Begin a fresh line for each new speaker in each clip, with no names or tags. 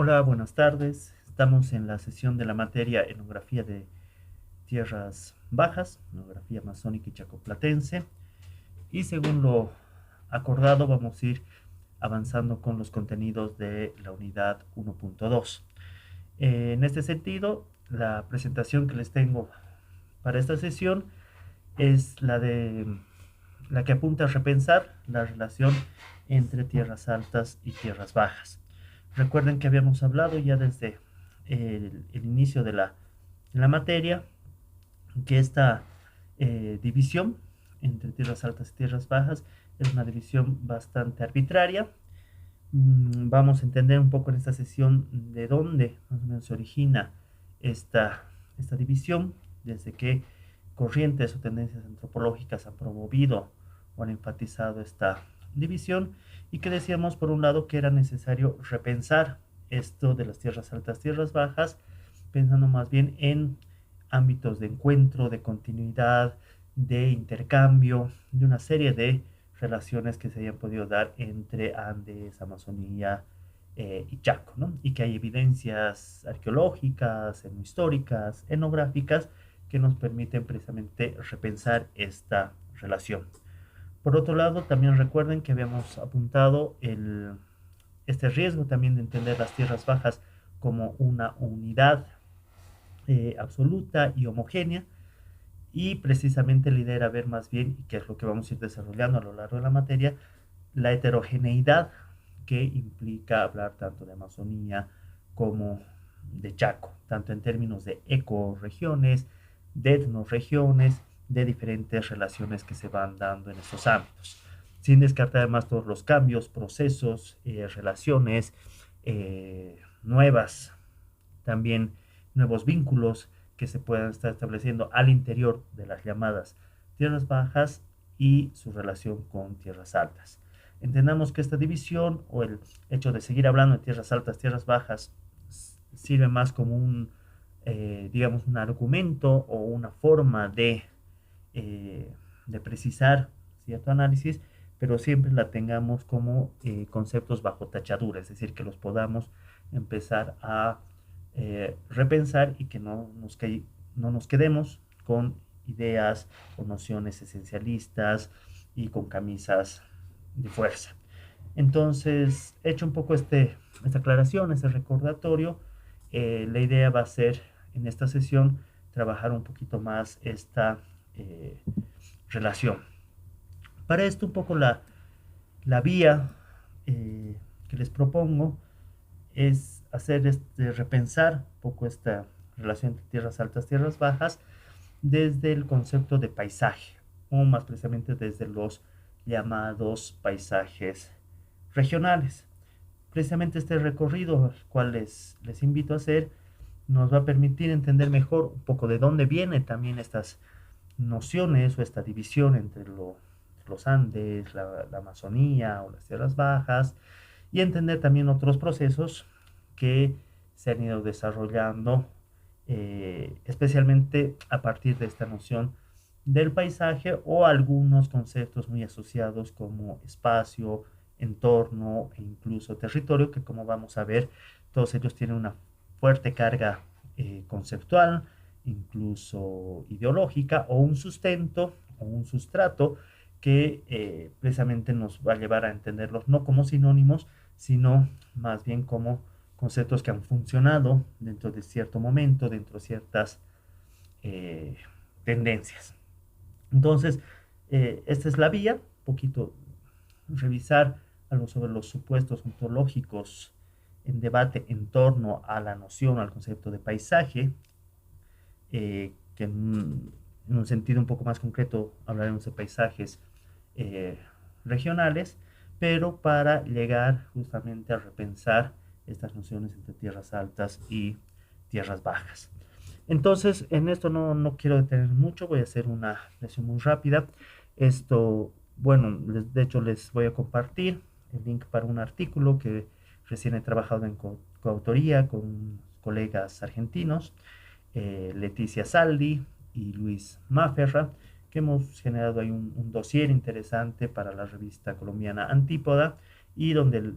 Hola, buenas tardes. Estamos en la sesión de la materia Etnografía de Tierras Bajas, Etnografía Amazónica y Chacoplatense. Y según lo acordado, vamos a ir avanzando con los contenidos de la unidad 1.2. En este sentido, la presentación que les tengo para esta sesión es la que apunta a repensar la relación entre tierras altas y tierras bajas. Recuerden que habíamos hablado ya desde el inicio de la materia que esta división entre tierras altas y tierras bajas es una división bastante arbitraria. Vamos a entender un poco en esta sesión de dónde más o menos se origina esta división, desde qué corrientes o tendencias antropológicas han promovido o han enfatizado esta división, y que decíamos por un lado que era necesario repensar esto de las tierras altas, tierras bajas, pensando más bien en ámbitos de encuentro, de continuidad, de intercambio, de una serie de relaciones que se hayan podido dar entre Andes, Amazonía y Chaco, ¿no? Y que hay evidencias arqueológicas, históricas, etnográficas, que nos permiten precisamente repensar esta relación. Por otro lado, también recuerden que habíamos apuntado este riesgo también de entender las tierras bajas como una unidad absoluta y homogénea, y precisamente la idea era ver más bien, y que es lo que vamos a ir desarrollando a lo largo de la materia, la heterogeneidad que implica hablar tanto de Amazonía como de Chaco, tanto en términos de ecoregiones, de etnoregiones, de diferentes relaciones que se van dando en estos ámbitos, sin descartar además todos los cambios, procesos, relaciones nuevas, también nuevos vínculos que se puedan estar estableciendo al interior de las llamadas tierras bajas y su relación con tierras altas. Entendamos que esta división o el hecho de seguir hablando de tierras altas, tierras bajas, sirve más como digamos, un argumento o una forma de precisar cierto análisis, pero siempre la tengamos como conceptos bajo tachadura, es decir, que los podamos empezar a repensar y que no nos quedemos con ideas o nociones esencialistas y con camisas de fuerza. Entonces, hecho un poco esta aclaración, este recordatorio, la idea va a ser en esta sesión trabajar un poquito más esta eh, relación. Para esto un poco la vía que les propongo es repensar un poco esta relación entre tierras altas, tierras bajas, desde el concepto de paisaje, o más precisamente desde los llamados paisajes regionales. Precisamente este recorrido, al cual les invito a hacer, nos va a permitir entender mejor un poco de dónde vienen también estas nociones o esta división entre los Andes, la Amazonía o las tierras bajas, y entender también otros procesos que se han ido desarrollando, especialmente a partir de esta noción del paisaje o algunos conceptos muy asociados como espacio, entorno e incluso territorio, que como vamos a ver, todos ellos tienen una fuerte carga conceptual, incluso ideológica, o un sustento o un sustrato que precisamente nos va a llevar a entenderlos no como sinónimos, sino más bien como conceptos que han funcionado dentro de cierto momento, dentro de ciertas eh, tendencias. Entonces, esta es la vía, un poquito revisar algo sobre los supuestos ontológicos en debate en torno a la noción, al concepto de paisaje, que en un sentido un poco más concreto hablaremos de paisajes eh, regionales, pero para llegar justamente a repensar estas nociones entre tierras altas y tierras bajas. Entonces, en esto no quiero detener mucho, voy a hacer una lección muy rápida. Esto, bueno, de hecho les voy a compartir el link para un artículo que recién he trabajado en coautoría con colegas argentinos, Leticia Saldi y Luis Maferra, que hemos generado ahí un dossier interesante para la revista colombiana Antípoda, y donde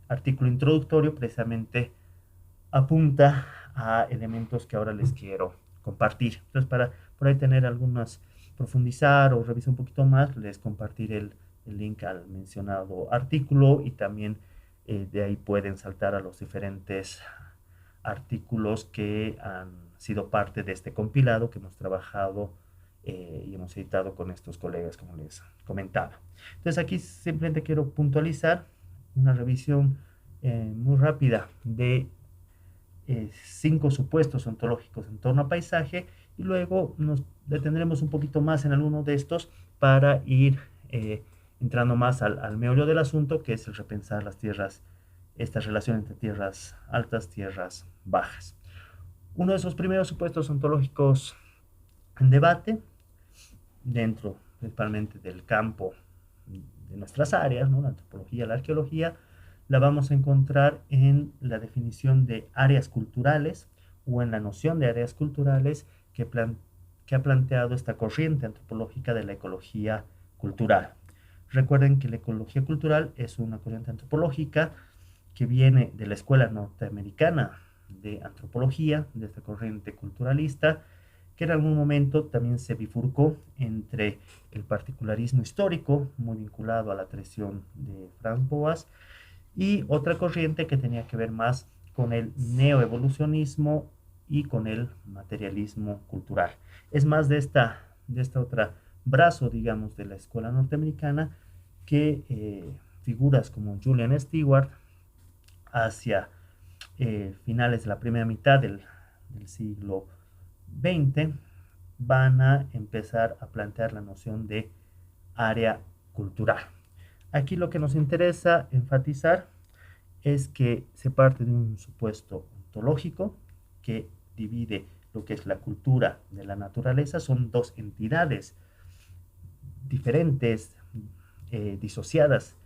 artículo introductorio precisamente apunta a elementos que ahora les quiero compartir. Entonces, para por ahí tener algunas, profundizar o revisar un poquito más, les compartiré el link al mencionado artículo y también de ahí pueden saltar a los diferentes artículos que han sido parte de este compilado que hemos trabajado y hemos editado con estos colegas, como les comentaba. Entonces, aquí simplemente quiero puntualizar una revisión muy rápida de 5 supuestos ontológicos en torno a paisaje y luego nos detendremos un poquito más en alguno de estos para ir entrando más al meollo del asunto, que es el repensar las tierras, esta relación entre tierras altas, tierras bajas. Uno de esos primeros supuestos ontológicos en debate, dentro principalmente del campo de nuestras áreas, ¿no? La antropología, la arqueología, la vamos a encontrar en la definición de áreas culturales o en la noción de áreas culturales que ha planteado esta corriente antropológica de la ecología cultural. Recuerden que la ecología cultural es una corriente antropológica que viene de la Escuela Norteamericana de Antropología, de esta corriente culturalista, que en algún momento también se bifurcó entre el particularismo histórico, muy vinculado a la tradición de Franz Boas, y otra corriente que tenía que ver más con el neoevolucionismo y con el materialismo cultural. Es más de esta otra brazo, digamos, de la escuela norteamericana que figuras como Julian Stewart hacia finales de la primera mitad del siglo XX van a empezar a plantear la noción de área cultural. Aquí lo que nos interesa enfatizar es que se parte de un supuesto ontológico que divide lo que es la cultura de la naturaleza. Son dos entidades diferentes, disociadas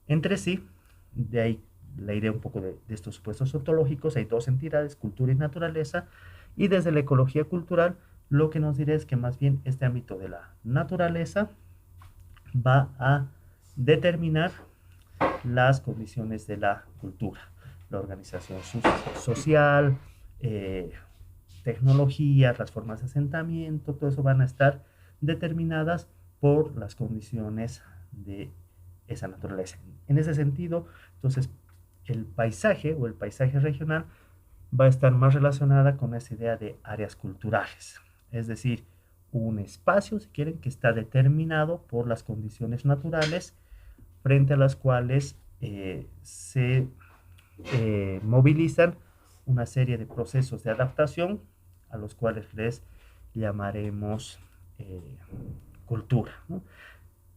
entre sí. De ahí la idea un poco de estos supuestos ontológicos. Hay dos entidades, cultura y naturaleza. Y desde la ecología cultural, lo que nos dirá es que más bien este ámbito de la naturaleza va a determinar las condiciones de la cultura, la organización social, tecnología, las formas de asentamiento, todo eso van a estar determinadas por las condiciones de esa naturaleza. En ese sentido, entonces, el paisaje o el paisaje regional va a estar más relacionada con esa idea de áreas culturales, es decir, un espacio, si quieren, que está determinado por las condiciones naturales frente a las cuales se movilizan una serie de procesos de adaptación a los cuales les llamaremos cultura, ¿no?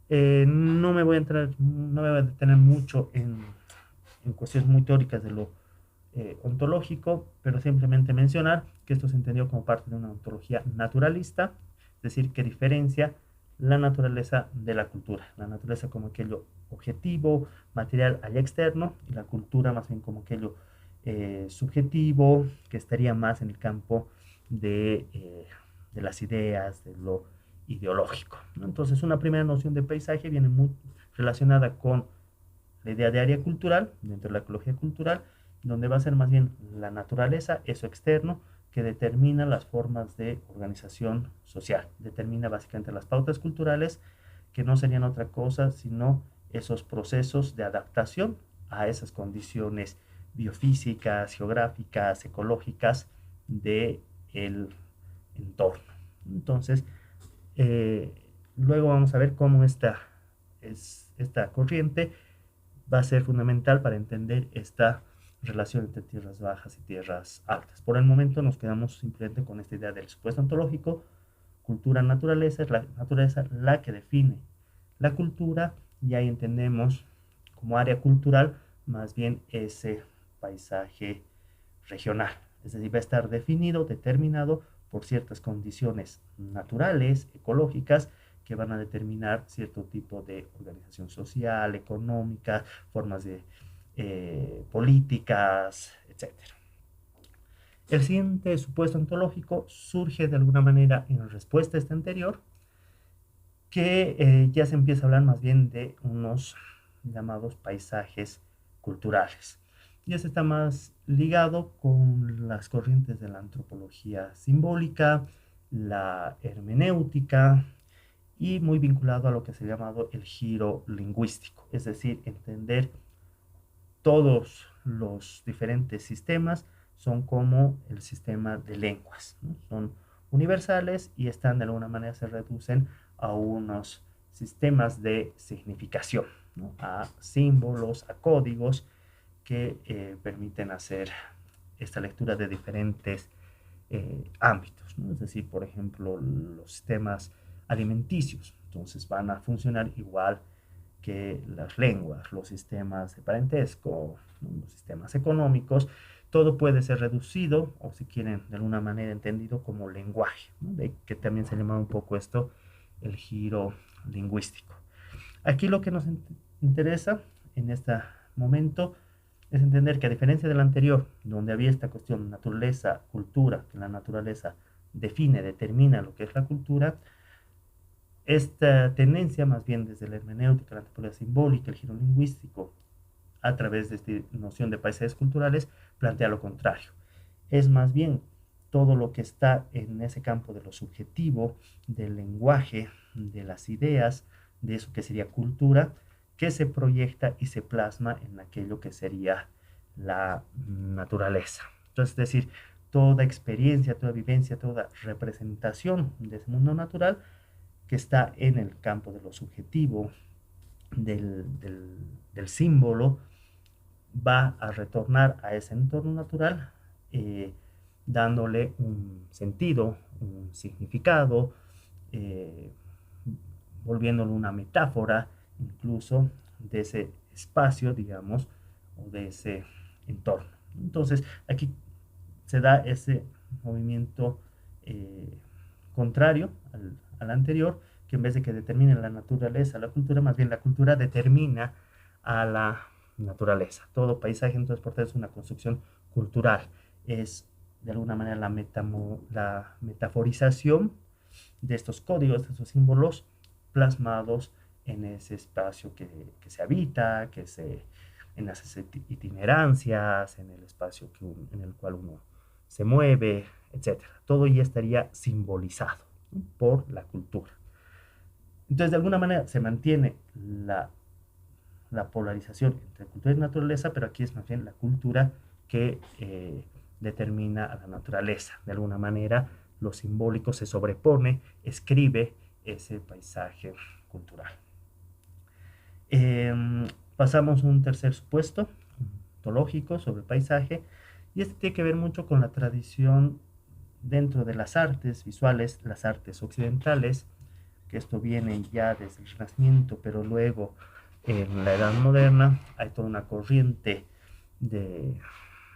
No me voy a entrar, no me voy a detener mucho en cuestiones muy teóricas de lo ontológico, pero simplemente mencionar que esto se entendió como parte de una ontología naturalista, es decir, que diferencia la naturaleza de la cultura, la naturaleza como aquello objetivo, material allá externo, y la cultura más bien como aquello subjetivo, que estaría más en el campo de las ideas, de lo ideológico, ¿no? Entonces, una primera noción de paisaje viene muy relacionada con la idea de área cultural, dentro de la ecología cultural, donde va a ser más bien la naturaleza, eso externo, que determina las formas de organización social, determina básicamente las pautas culturales, que no serían otra cosa sino esos procesos de adaptación a esas condiciones biofísicas, geográficas, ecológicas del entorno. Entonces, luego vamos a ver cómo esta corriente va a ser fundamental para entender esta relación entre tierras bajas y tierras altas. Por el momento nos quedamos simplemente con esta idea del supuesto ontológico, cultura, naturaleza, es la naturaleza la que define la cultura, y ahí entendemos como área cultural más bien ese paisaje regional, es decir, va a estar definido, determinado por ciertas condiciones naturales, ecológicas, que van a determinar cierto tipo de organización social, económica, formas de políticas, etc. El siguiente supuesto ontológico surge de alguna manera en respuesta a este anterior, que ya se empieza a hablar más bien de unos llamados paisajes culturales. y ese está más ligado con las corrientes de la antropología simbólica, la hermenéutica y muy vinculado a lo que se ha llamado el giro lingüístico, es decir, entender todos los diferentes sistemas son como el sistema de lenguas, ¿no? Son universales y están de alguna manera se reducen a unos sistemas de significación, ¿no? A símbolos, a códigos que permiten hacer esta lectura de diferentes ámbitos, ¿no? Es decir, por ejemplo, los sistemas alimenticios, entonces van a funcionar igual que las lenguas, los sistemas de parentesco, ¿no? Los sistemas económicos, todo puede ser reducido o si quieren de alguna manera entendido como lenguaje, ¿no? De que también se llama un poco esto el giro lingüístico. Aquí lo que nos interesa en este momento es entender que a diferencia del anterior, donde había esta cuestión naturaleza, cultura, que la naturaleza define, determina lo que es la cultura, esta tendencia, más bien desde la hermenéutica, la antropología simbólica, el giro lingüístico, a través de esta noción de paisajes culturales, plantea lo contrario. Es más bien todo lo que está en ese campo de lo subjetivo, del lenguaje, de las ideas, de eso que sería cultura, que se proyecta y se plasma en aquello que sería la naturaleza. Entonces, es decir, toda experiencia, toda vivencia, toda representación de ese mundo natural que está en el campo de lo subjetivo, del símbolo, va a retornar a ese entorno natural, eh, dándole un sentido, un significado, eh, volviéndolo una metáfora incluso de ese espacio, digamos, o de ese entorno. Entonces, aquí se da ese movimiento contrario al anterior, que en vez de que determine la naturaleza, la cultura, más bien la cultura determina a la naturaleza. Todo paisaje, entonces, por tanto, es una construcción cultural. Es, de alguna manera, la metaforización de estos códigos, de estos símbolos plasmados en ese espacio que se habita, en las itinerancias, en el espacio en el cual uno se mueve, etcétera. Todo ya estaría simbolizado, ¿no? Por la cultura. Entonces, de alguna manera se mantiene la polarización entre cultura y naturaleza, pero aquí es más bien la cultura que determina a la naturaleza. De alguna manera, lo simbólico se sobrepone, escribe ese paisaje cultural. Pasamos a un tercer supuesto ontológico sobre el paisaje, y este tiene que ver mucho con la tradición dentro de las artes visuales, las artes occidentales, que esto viene ya desde el Renacimiento, pero luego en la Edad Moderna hay toda una corriente de,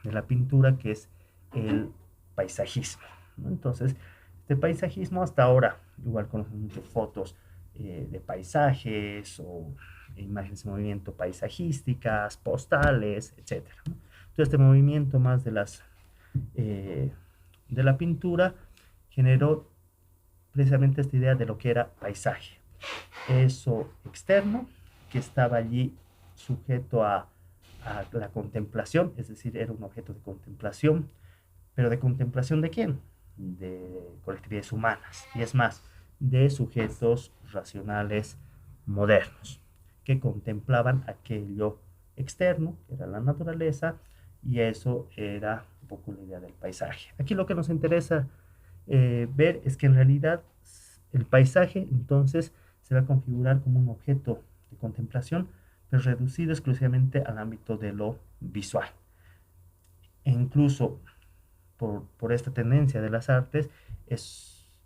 de la pintura que es el paisajismo, ¿no? Entonces, este paisajismo hasta ahora, igual conocen muchas fotos de paisajes o imágenes de movimiento paisajísticas, postales, etc., ¿no? Entonces, este movimiento más de la pintura generó precisamente esta idea de lo que era paisaje. Eso externo que estaba allí sujeto a la contemplación, es decir, era un objeto de contemplación, pero ¿de contemplación de quién? De colectividades humanas, y es más, de sujetos racionales modernos, que contemplaban aquello externo, que era la naturaleza, y eso era un poco la idea del paisaje. Aquí lo que nos interesa ver es que en realidad el paisaje entonces se va a configurar como un objeto de contemplación, pero reducido exclusivamente al ámbito de lo visual. E incluso por esta tendencia de las artes,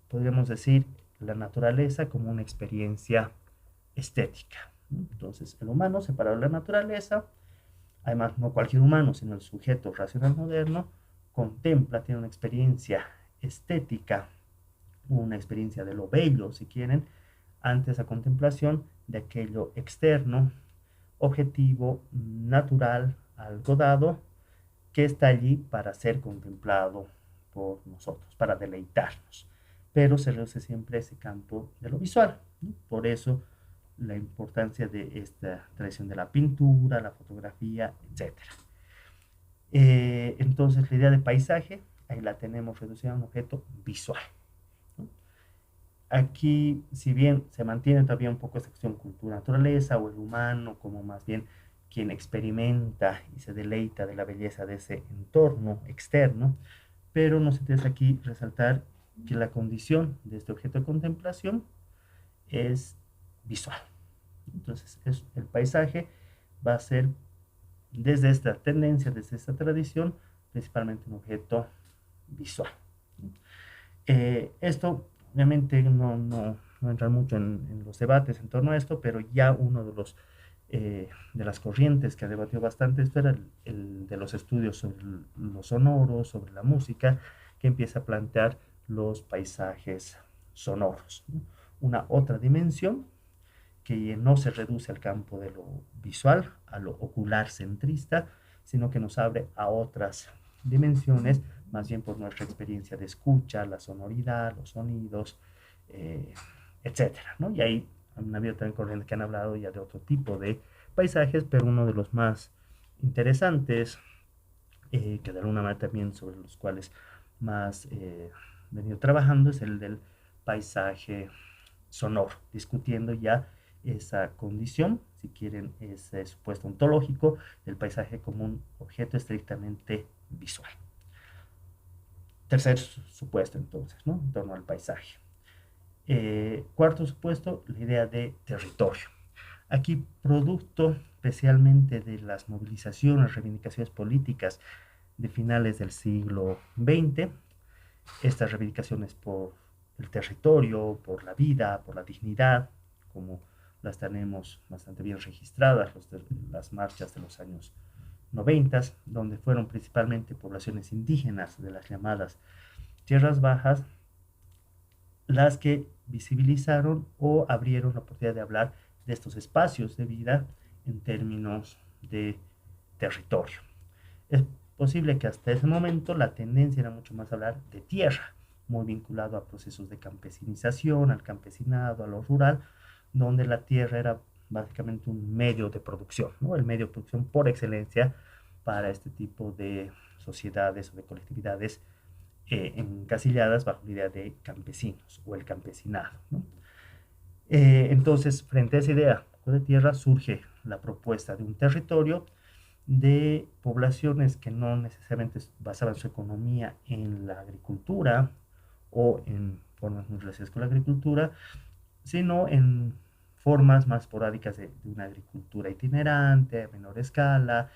podríamos decir, la naturaleza como una experiencia estética, ¿no? Entonces, el humano separado de la naturaleza, además no cualquier humano, sino el sujeto racional moderno, contempla, tiene una experiencia estética, una experiencia de lo bello, si quieren, ante esa contemplación de aquello externo, objetivo, natural, algo dado, que está allí para ser contemplado por nosotros, para deleitarnos. Pero se reduce siempre a ese campo de lo visual, ¿no? Por eso la importancia de esta tradición de la pintura, la fotografía, etc. Entonces, la idea de paisaje, ahí la tenemos reducida a un objeto visual, ¿no? Aquí, si bien se mantiene todavía un poco esta cuestión cultura-naturaleza o el humano como más bien quien experimenta y se deleita de la belleza de ese entorno externo, pero nos interesa aquí resaltar que la condición de este objeto de contemplación es visual. Entonces, el paisaje va a ser desde esta tendencia, desde esta tradición, principalmente un objeto visual. Esto obviamente no entra mucho en los debates en torno a esto, pero ya uno de las corrientes que ha debatido bastante esto era el de los estudios sobre los sonoros, sobre la música, que empieza a plantear los paisajes sonoros, ¿no? Una otra dimensión que no se reduce al campo de lo visual, a lo ocular centrista, sino que nos abre a otras dimensiones, más bien por nuestra experiencia de escucha, la sonoridad, los sonidos, eh, etcétera, ¿no? Y ahí han habido también corrientes que han hablado ya de otro tipo de paisajes, pero uno de los más interesantes, que de alguna manera también sobre los cuales más he venido trabajando, es el del paisaje sonoro, discutiendo ya esa condición, si quieren, ese supuesto ontológico del paisaje como un objeto estrictamente visual. Tercer supuesto, entonces, ¿no? En torno al paisaje. Cuarto supuesto, la idea de territorio. Aquí, producto especialmente de las movilizaciones, reivindicaciones políticas de finales del siglo XX, estas reivindicaciones por el territorio, por la vida, por la dignidad, como las tenemos bastante bien registradas, las marchas de los años 90, donde fueron principalmente poblaciones indígenas de las llamadas tierras bajas las que visibilizaron o abrieron la oportunidad de hablar de estos espacios de vida en términos de territorio. Es posible que hasta ese momento la tendencia era mucho más hablar de tierra, muy vinculado a procesos de campesinización, al campesinado, a lo rural, donde la tierra era básicamente un medio de producción, ¿no? El medio de producción por excelencia para este tipo de sociedades o de colectividades encasilladas bajo la idea de campesinos o el campesinado, ¿no? Entonces, frente a esa idea de tierra surge la propuesta de un territorio de poblaciones que no necesariamente basaban su economía en la agricultura o en formas muy relacionadas con la agricultura, sino en formas más esporádicas de una agricultura itinerante, a menor escala,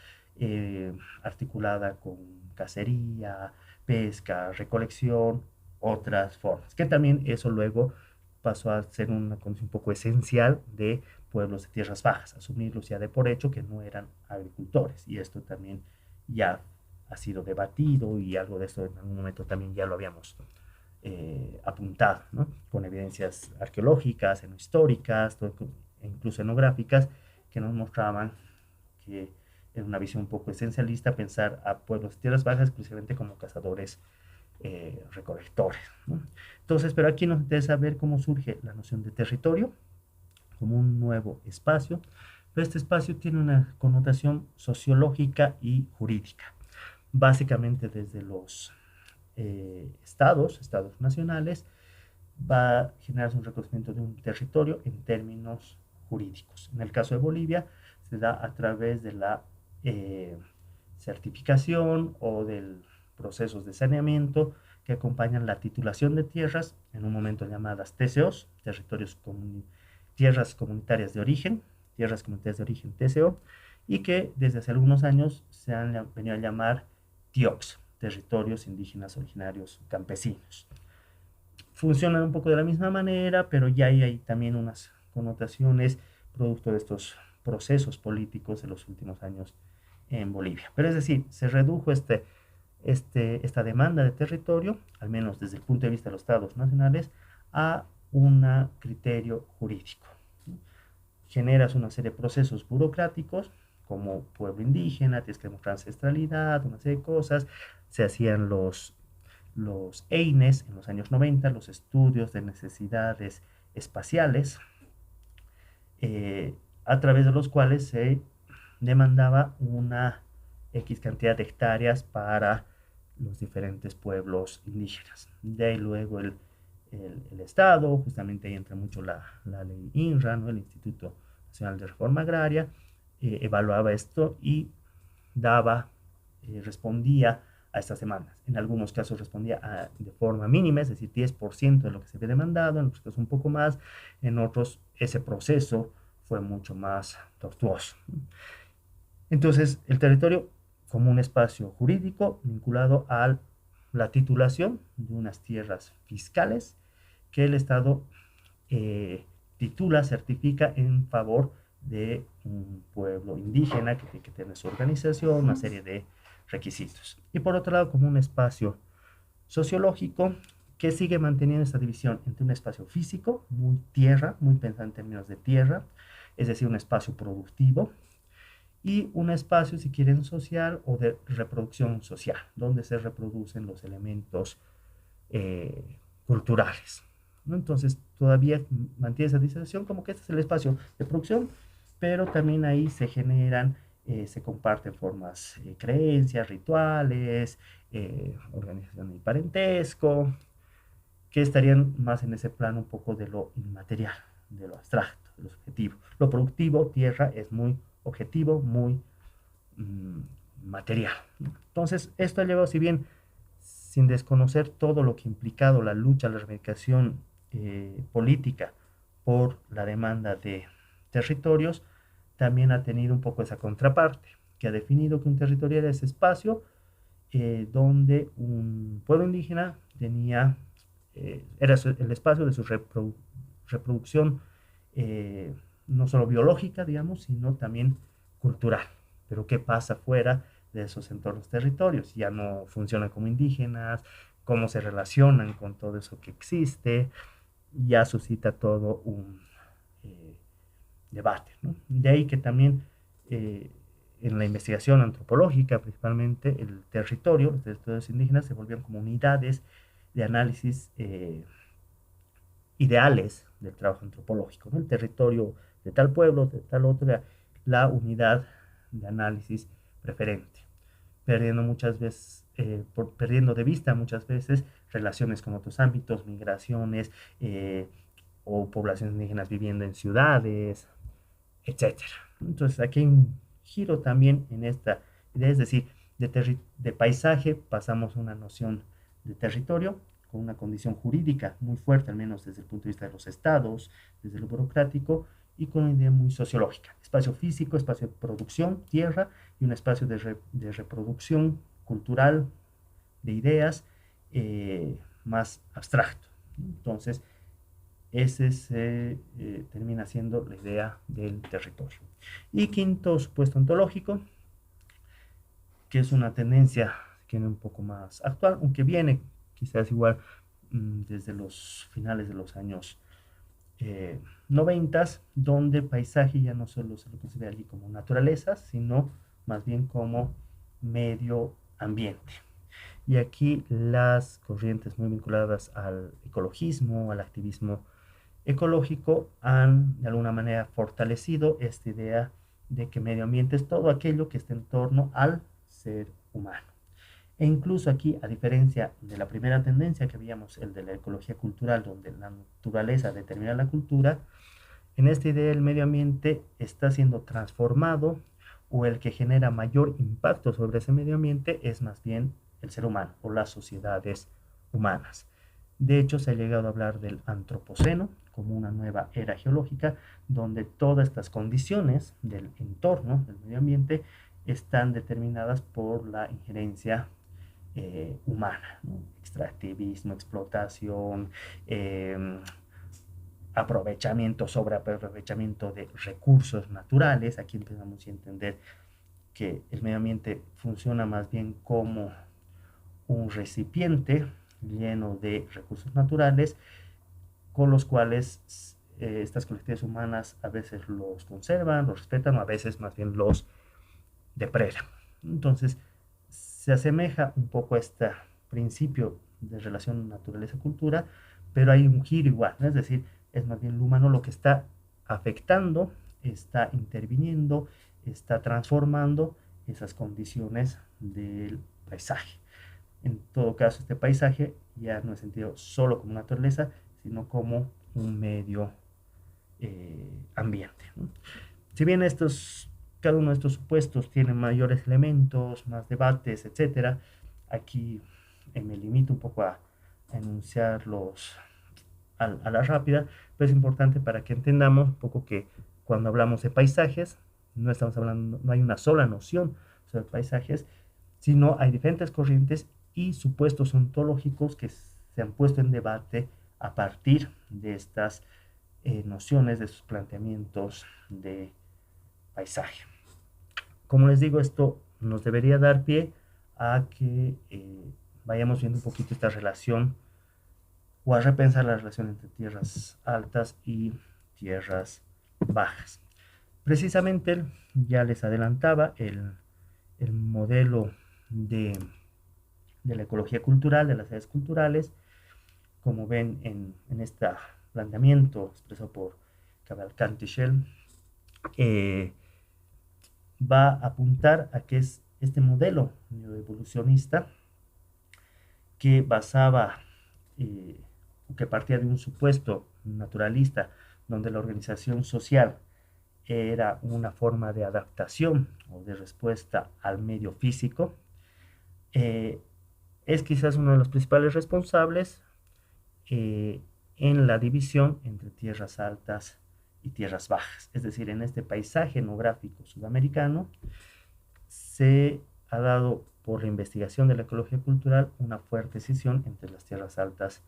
articulada con cacería, pesca, recolección, otras formas, que también eso luego pasó a ser una condición un poco esencial de pueblos de tierras bajas, asumirlos ya de por hecho que no eran agricultores, y esto también ya ha sido debatido y algo de esto en algún momento también ya lo habíamos apuntado, ¿no? Con evidencias arqueológicas, históricas, e incluso etnográficas, que nos mostraban que era una visión un poco esencialista pensar a pueblos de tierras bajas exclusivamente como cazadores recolectores, ¿no? Entonces, pero aquí nos interesa ver cómo surge la noción de territorio como un nuevo espacio, pero este espacio tiene una connotación sociológica y jurídica, básicamente desde los estados nacionales, va a generarse un reconocimiento de un territorio en términos jurídicos. En el caso de Bolivia, se da a través de la certificación o de procesos de saneamiento que acompañan la titulación de tierras, en un momento llamadas TCOs, tierras comunitarias de origen, tierras comunitarias de origen TCO, y que desde hace algunos años se han venido a llamar TIOCs, territorios indígenas originarios campesinos. Funcionan un poco de la misma manera, pero ya hay también unas connotaciones producto de estos procesos políticos de los últimos años en Bolivia. Pero es decir, se redujo esta demanda de territorio, al menos desde el punto de vista de los estados nacionales, a un criterio jurídico. Generas una serie de procesos burocráticos, como pueblo indígena, tienes que demostrar ancestralidad, una serie de cosas. Se hacían los EINES en los años 90, los estudios de necesidades espaciales, a través de los cuales se demandaba una X cantidad de hectáreas para los diferentes pueblos indígenas. De ahí luego el Estado, justamente ahí entra mucho la ley INRA, ¿no? El Instituto Nacional de Reforma Agraria, evaluaba esto y daba, respondía a estas demandas. En algunos casos respondía de forma mínima, es decir, 10% de lo que se había demandado, en otros casos un poco más, en otros ese proceso fue mucho más tortuoso. Entonces, el territorio como un espacio jurídico vinculado a la titulación de unas tierras fiscales que el Estado titula, certifica en favor de un pueblo indígena que tiene que tener su organización, una serie de requisitos. Y por otro lado, como un espacio sociológico que sigue manteniendo esta división entre un espacio físico, muy tierra, muy pensado en términos de tierra, es decir, un espacio productivo, y un espacio, si quieren, social o de reproducción social, donde se reproducen los elementos culturales, ¿no? Entonces, todavía mantiene esa distinción como que este es el espacio de producción, pero también ahí se generan, se comparten formas, creencias, rituales, organización y parentesco, que estarían más en ese plano un poco de lo inmaterial, de lo abstracto, de lo subjetivo. Lo productivo, tierra, es muy objetivo, muy material. Entonces, esto ha llevado, si bien sin desconocer todo lo que ha implicado la lucha, la reivindicación política por la demanda de territorios, también ha tenido un poco esa contraparte, que ha definido que un territorio era ese espacio donde un pueblo indígena tenía, era el espacio de su reproducción, no solo biológica, digamos, sino también cultural. Pero ¿qué pasa fuera de esos entornos territorios? Ya no funcionan como indígenas, cómo se relacionan con todo eso que existe, ya suscita todo un debate, ¿no? De ahí que también en la investigación antropológica, principalmente, el territorio, los territorios indígenas se volvían como unidades de análisis ideales del trabajo antropológico, ¿no? El territorio de tal pueblo, de tal otro, la unidad de análisis preferente, perdiendo muchas veces, perdiendo de vista muchas veces relaciones con otros ámbitos, migraciones o poblaciones indígenas viviendo en ciudades, etcétera. Entonces aquí hay un giro también en esta idea, es decir, de paisaje pasamos a una noción de territorio con una condición jurídica muy fuerte, al menos desde el punto de vista de los estados, desde lo burocrático, y con una idea muy sociológica. Espacio físico, espacio de producción, tierra, y un espacio de reproducción cultural, de ideas, más abstracto. Entonces, ese se termina siendo la idea del territorio. Y quinto supuesto ontológico, que es una tendencia que viene un poco más actual, aunque viene quizás igual desde los finales de los años 90, donde paisaje ya no solo se lo considera allí como naturaleza, sino más bien como medio ambiente. Y aquí las corrientes muy vinculadas al ecologismo, al activismo ecológico, han de alguna manera fortalecido esta idea de que medio ambiente es todo aquello que está en torno al ser humano. E incluso aquí, a diferencia de la primera tendencia que veíamos, el de la ecología cultural, donde la naturaleza determina la cultura, en esta idea el medio ambiente está siendo transformado, o el que genera mayor impacto sobre ese medio ambiente es más bien el ser humano o las sociedades humanas. De hecho, se ha llegado a hablar del antropoceno como una nueva era geológica, donde todas estas condiciones del entorno, del medio ambiente, están determinadas por la injerencia humana, ¿no? Extractivismo, explotación, aprovechamiento, sobreaprovechamiento de recursos naturales. Aquí empezamos a entender que el medio ambiente funciona más bien como un recipiente lleno de recursos naturales con los cuales estas colectividades humanas a veces los conservan, los respetan, o a veces más bien los depredan. Entonces, se asemeja un poco a este principio de relación naturaleza-cultura, pero hay un giro igual, ¿no? Es decir, es más bien lo humano lo que está afectando, está interviniendo, está transformando esas condiciones del paisaje. En todo caso, este paisaje ya no es sentido solo como naturaleza, sino como un medio ambiente, ¿no? Si bien cada uno de estos supuestos tiene mayores elementos, más debates, etcétera, aquí me limito un poco a enunciarlos a la rápida, pero es importante para que entendamos un poco que cuando hablamos de paisajes, no estamos hablando, no hay una sola noción sobre paisajes, sino hay diferentes corrientes y supuestos ontológicos que se han puesto en debate a partir de estas nociones, de sus planteamientos de paisaje. Como les digo, esto nos debería dar pie a que vayamos viendo un poquito esta relación o a repensar la relación entre tierras altas y tierras bajas. Precisamente, ya les adelantaba, el modelo de la ecología cultural, de las áreas culturales, como ven en este planteamiento expresado por Cavalcanti Shell, va a apuntar a que es este modelo neoevolucionista que basaba, que partía de un supuesto naturalista donde la organización social era una forma de adaptación o de respuesta al medio físico, es quizás uno de los principales responsables en la división entre tierras altas y tierras bajas. Es decir, en este paisaje etnográfico sudamericano se ha dado por la investigación de la ecología cultural una fuerte escisión entre las tierras altas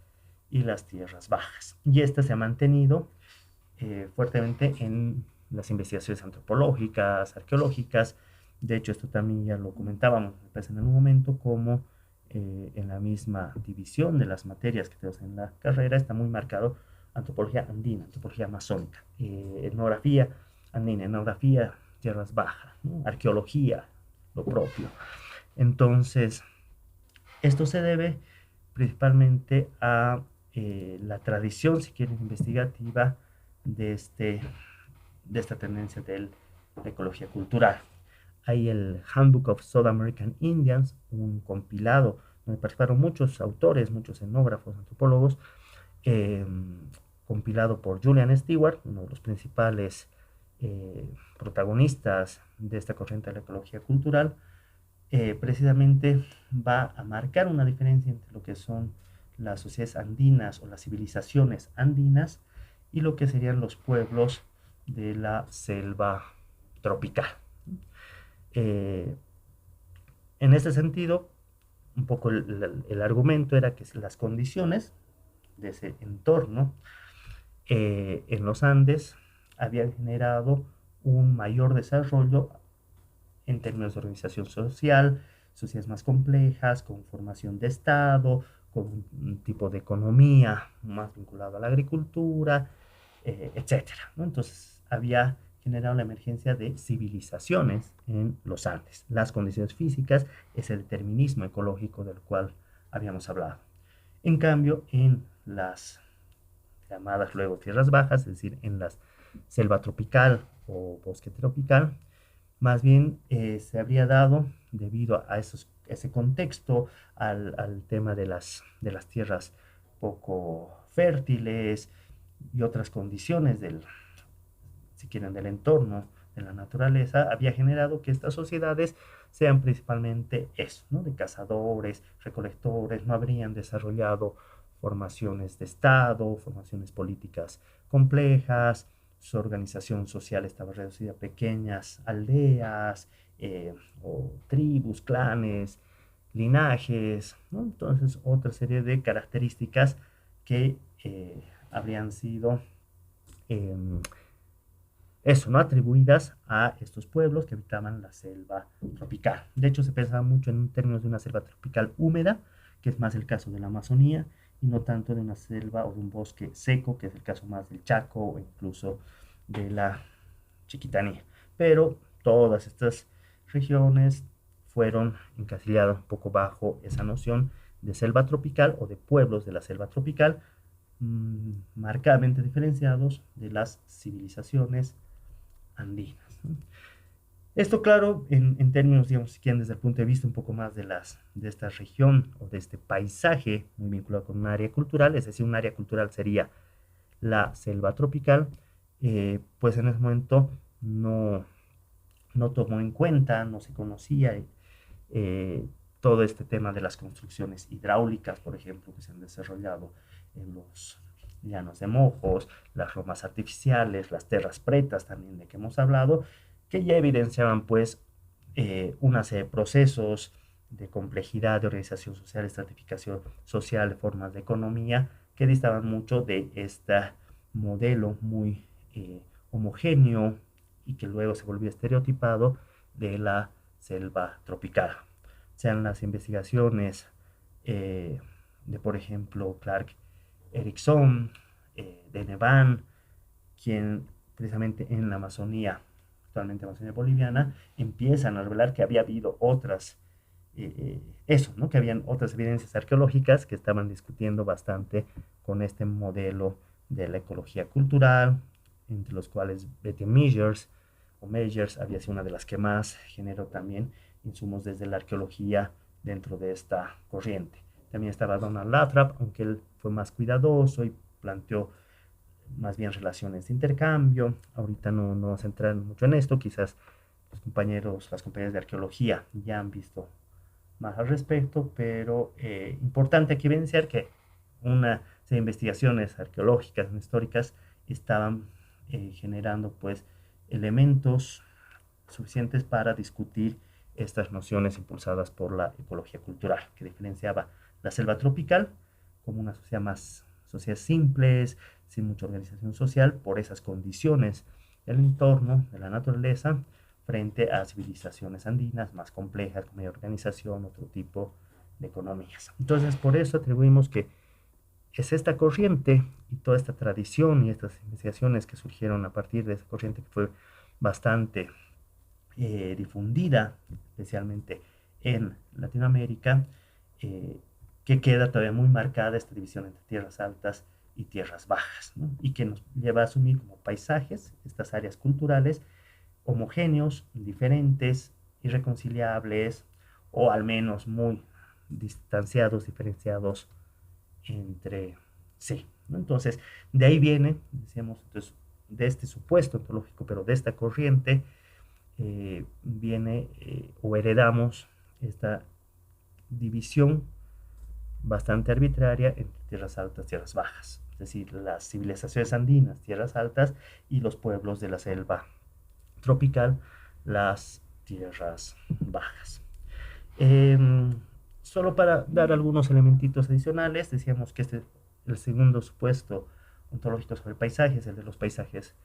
y las tierras bajas. Y esta se ha mantenido fuertemente en las investigaciones antropológicas, arqueológicas. De hecho, esto también ya lo comentábamos, me parece, en algún momento, como en la misma división de las materias que tenemos en la carrera está muy marcado antropología andina, antropología amazónica, etnografía andina, etnografía tierras bajas, ¿no? Arqueología, lo propio. Entonces, esto se debe principalmente a la tradición, si quieren, investigativa de esta tendencia de la ecología cultural. Hay el Handbook of South American Indians, un compilado donde participaron muchos autores, muchos etnógrafos, antropólogos, eh, compilado por Julian Stewart, uno de los principales protagonistas de esta corriente de la ecología cultural. Precisamente va a marcar una diferencia entre lo que son las sociedades andinas o las civilizaciones andinas y lo que serían los pueblos de la selva tropical. En este sentido, un poco el argumento era que las condiciones de ese entorno en los Andes habían generado un mayor desarrollo en términos de organización social, sociedades más complejas, con formación de Estado, con un tipo de economía más vinculado a la agricultura, etcétera, ¿no? Entonces había generado la emergencia de civilizaciones en los Andes. Las condiciones físicas, ese determinismo ecológico del cual habíamos hablado. En cambio, en las llamadas luego tierras bajas, es decir, en la selva tropical o bosque tropical, más bien se habría dado, debido a ese contexto, al tema de las tierras poco fértiles y otras condiciones si quieren, del entorno, de la naturaleza, había generado que estas sociedades sean principalmente eso, ¿no? De cazadores, recolectores, no habrían desarrollado formaciones de Estado, formaciones políticas complejas, su organización social estaba reducida a pequeñas aldeas o tribus, clanes, linajes, ¿no? Entonces otra serie de características que habrían sido eso, ¿no? Atribuidas a estos pueblos que habitaban la selva tropical. De hecho, se pensaba mucho en términos de una selva tropical húmeda, que es más el caso de la Amazonía, y no tanto de una selva o de un bosque seco, que es el caso más del Chaco o incluso de la Chiquitanía. Pero todas estas regiones fueron encasilladas un poco bajo esa noción de selva tropical o de pueblos de la selva tropical, marcadamente diferenciados de las civilizaciones andinas. Esto, claro, en términos, digamos, si quieren, desde el punto de vista un poco más de esta región o de este paisaje muy vinculado con un área cultural, es decir, un área cultural sería la selva tropical, pues en ese momento no, no tomó en cuenta, no se conocía eh, todo este tema de las construcciones hidráulicas, por ejemplo, que se han desarrollado en los llanos de Mojos, las lomas artificiales, las terras pretas también de que hemos hablado, que ya evidenciaban pues una serie de procesos de complejidad, de organización social, estratificación social, formas de economía, que distaban mucho de este modelo muy homogéneo y que luego se volvió estereotipado de la selva tropical. Sean las investigaciones eh, de, por ejemplo, Clark Erickson, de Nevan, quien precisamente en la Amazonía, actualmente Amazonía boliviana, empiezan a revelar que había habido otras, eso, ¿no? Que habían otras evidencias arqueológicas que estaban discutiendo bastante con este modelo de la ecología cultural, entre los cuales Betty Measures o Measures había sido una de las que más generó también insumos desde la arqueología dentro de esta corriente. También estaba Donald Lathrop, aunque él fue más cuidadoso y planteó más bien relaciones de intercambio. Ahorita no vamos a entrar mucho en esto, quizás los compañeros, las compañeras de arqueología ya han visto más al respecto, pero importante aquí evidenciar que una serie de investigaciones arqueológicas, históricas, estaban generando pues elementos suficientes para discutir estas nociones impulsadas por la ecología cultural, que diferenciaba la selva tropical como una sociedad más sociedades simples, sin mucha organización social, por esas condiciones del entorno, de la naturaleza, frente a civilizaciones andinas más complejas, con mayor organización, otro tipo de economías. Entonces, por eso atribuimos que es esta corriente y toda esta tradición y estas investigaciones que surgieron a partir de esa corriente que fue bastante difundida, especialmente en Latinoamérica, que queda todavía muy marcada esta división entre tierras altas y tierras bajas, ¿no? Y que nos lleva a asumir como paisajes estas áreas culturales homogéneos, diferentes, irreconciliables, o al menos muy distanciados, diferenciados entre sí, ¿no? Entonces, de ahí viene, decíamos, entonces, de este supuesto ontológico, pero de esta corriente, viene o heredamos esta división bastante arbitraria entre tierras altas y tierras bajas, es decir, las civilizaciones andinas, tierras altas, y los pueblos de la selva tropical, las tierras bajas. Eh, Solo para dar algunos elementitos adicionales, decíamos que el segundo supuesto ontológico sobre paisajes, el de los paisajes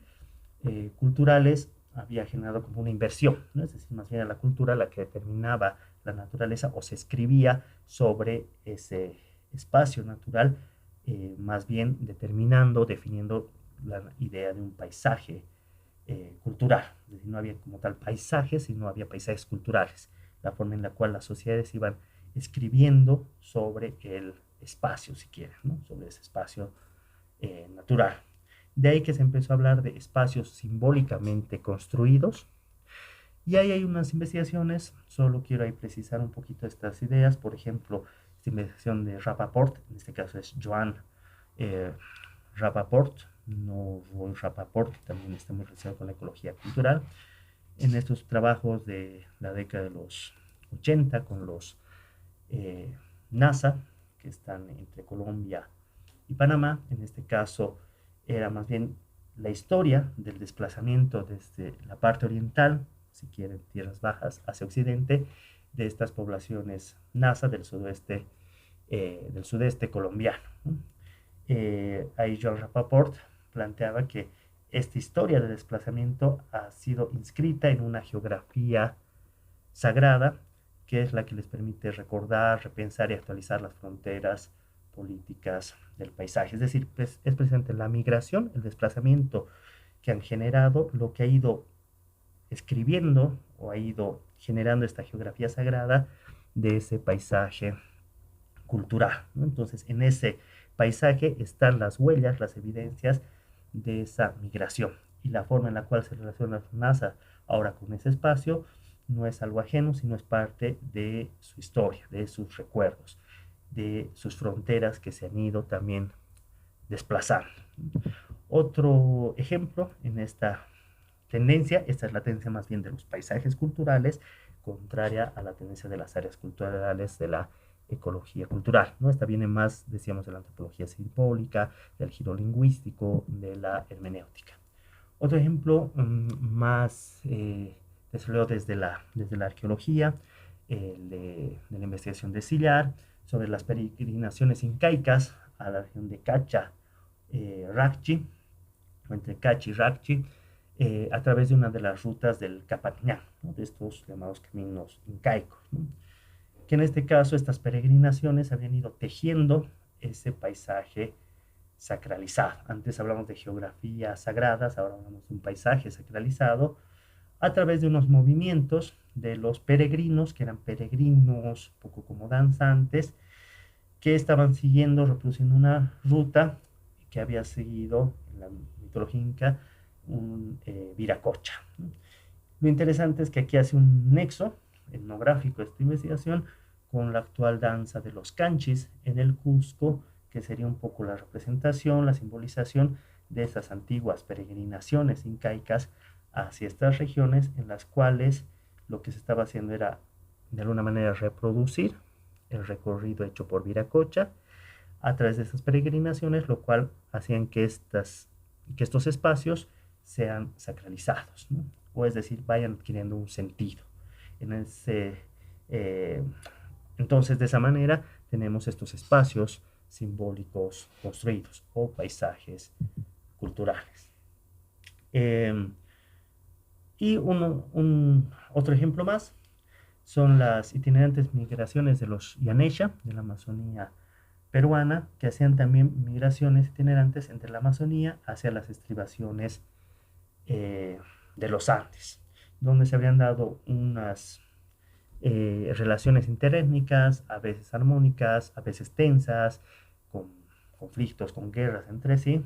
culturales, había generado como una inversión, ¿no? Es decir, más bien era la cultura la que determinaba la naturaleza o se escribía sobre ese espacio natural, más bien determinando, definiendo la idea de un paisaje cultural. Es decir, no había como tal paisajes, sino había paisajes culturales, la forma en la cual las sociedades iban escribiendo sobre el espacio, si quieren, ¿no? Sobre ese espacio natural. De ahí que se empezó a hablar de espacios simbólicamente construidos. Y ahí hay unas investigaciones, solo quiero ahí precisar un poquito estas ideas. Por ejemplo, esta investigación de Rappaport, en este caso es Joan eh, Rappaport, no Roy Rappaport, también está muy relacionado con la ecología cultural. En estos trabajos de la década de los 80 con los NASA, que están entre Colombia y Panamá, en este caso era más bien la historia del desplazamiento desde la parte oriental, si quieren, tierras bajas, hacia occidente, de estas poblaciones NASA del sudeste colombiano. Ahí John Rappaport planteaba que esta historia de desplazamiento ha sido inscrita en una geografía sagrada, que es la que les permite recordar, repensar y actualizar las fronteras políticas del paisaje. Es decir, pues, es presente la migración, el desplazamiento que han generado, lo que ha ido escribiendo o ha ido generando esta geografía sagrada de ese paisaje cultural, ¿no? Entonces, en ese paisaje están las huellas, las evidencias de esa migración y la forma en la cual se relaciona NASA ahora con ese espacio, no es algo ajeno, sino es parte de su historia, de sus recuerdos, de sus fronteras que se han ido también desplazando. Otro ejemplo en esta tendencia, esta es la tendencia más bien de los paisajes culturales, contraria a la tendencia de las áreas culturales de la ecología cultural, ¿no? Esta viene más, decíamos, de la antropología simbólica, del giro lingüístico, de la hermenéutica. Otro ejemplo más desarrollado desde la arqueología, de la investigación de Sillar, sobre las peregrinaciones incaicas a la región de Cacha, Racchi, o entre Cachi y Racchi, a través de una de las rutas del Capatñán, ¿no? De estos llamados caminos incaicos, ¿no? Que en este caso estas peregrinaciones habían ido tejiendo ese paisaje sacralizado. Antes hablamos de geografías sagradas, ahora hablamos de un paisaje sacralizado a través de unos movimientos de los peregrinos, que eran peregrinos un poco como danzantes, que estaban siguiendo, reproduciendo una ruta que había seguido en la mitología inca un Viracocha. Lo interesante es que aquí hace un nexo etnográfico esta investigación con la actual danza de los canchis en el Cusco, que sería un poco la representación, la simbolización de esas antiguas peregrinaciones incaicas hacia estas regiones en las cuales lo que se estaba haciendo era de alguna manera reproducir el recorrido hecho por Viracocha a través de estas peregrinaciones, lo cual hacían que estos espacios sean sacralizados, ¿no? O es decir, vayan adquiriendo un sentido. Eh, entonces, de esa manera, tenemos estos espacios simbólicos construidos o paisajes culturales. Y otro ejemplo más son las itinerantes migraciones de los Yanesha, de la Amazonía peruana, que hacían también migraciones itinerantes entre la Amazonía hacia las estribaciones de los Andes, donde se habrían dado unas relaciones interétnicas, a veces armónicas, a veces tensas, con conflictos, con guerras entre sí,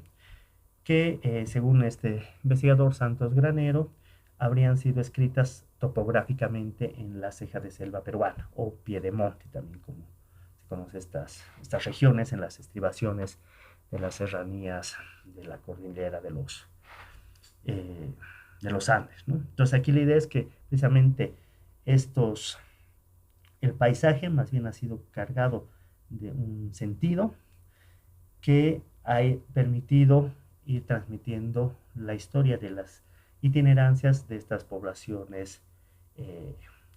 que según este investigador Santos Granero, habrían sido escritas topográficamente en la ceja de selva peruana, o Piedemonte también, como se conoce estas regiones en las estribaciones de las serranías de la cordillera eh, de los Andes, ¿no? Entonces aquí la idea es que precisamente el paisaje más bien ha sido cargado de un sentido que ha permitido ir transmitiendo la historia de las itinerancias de estas poblaciones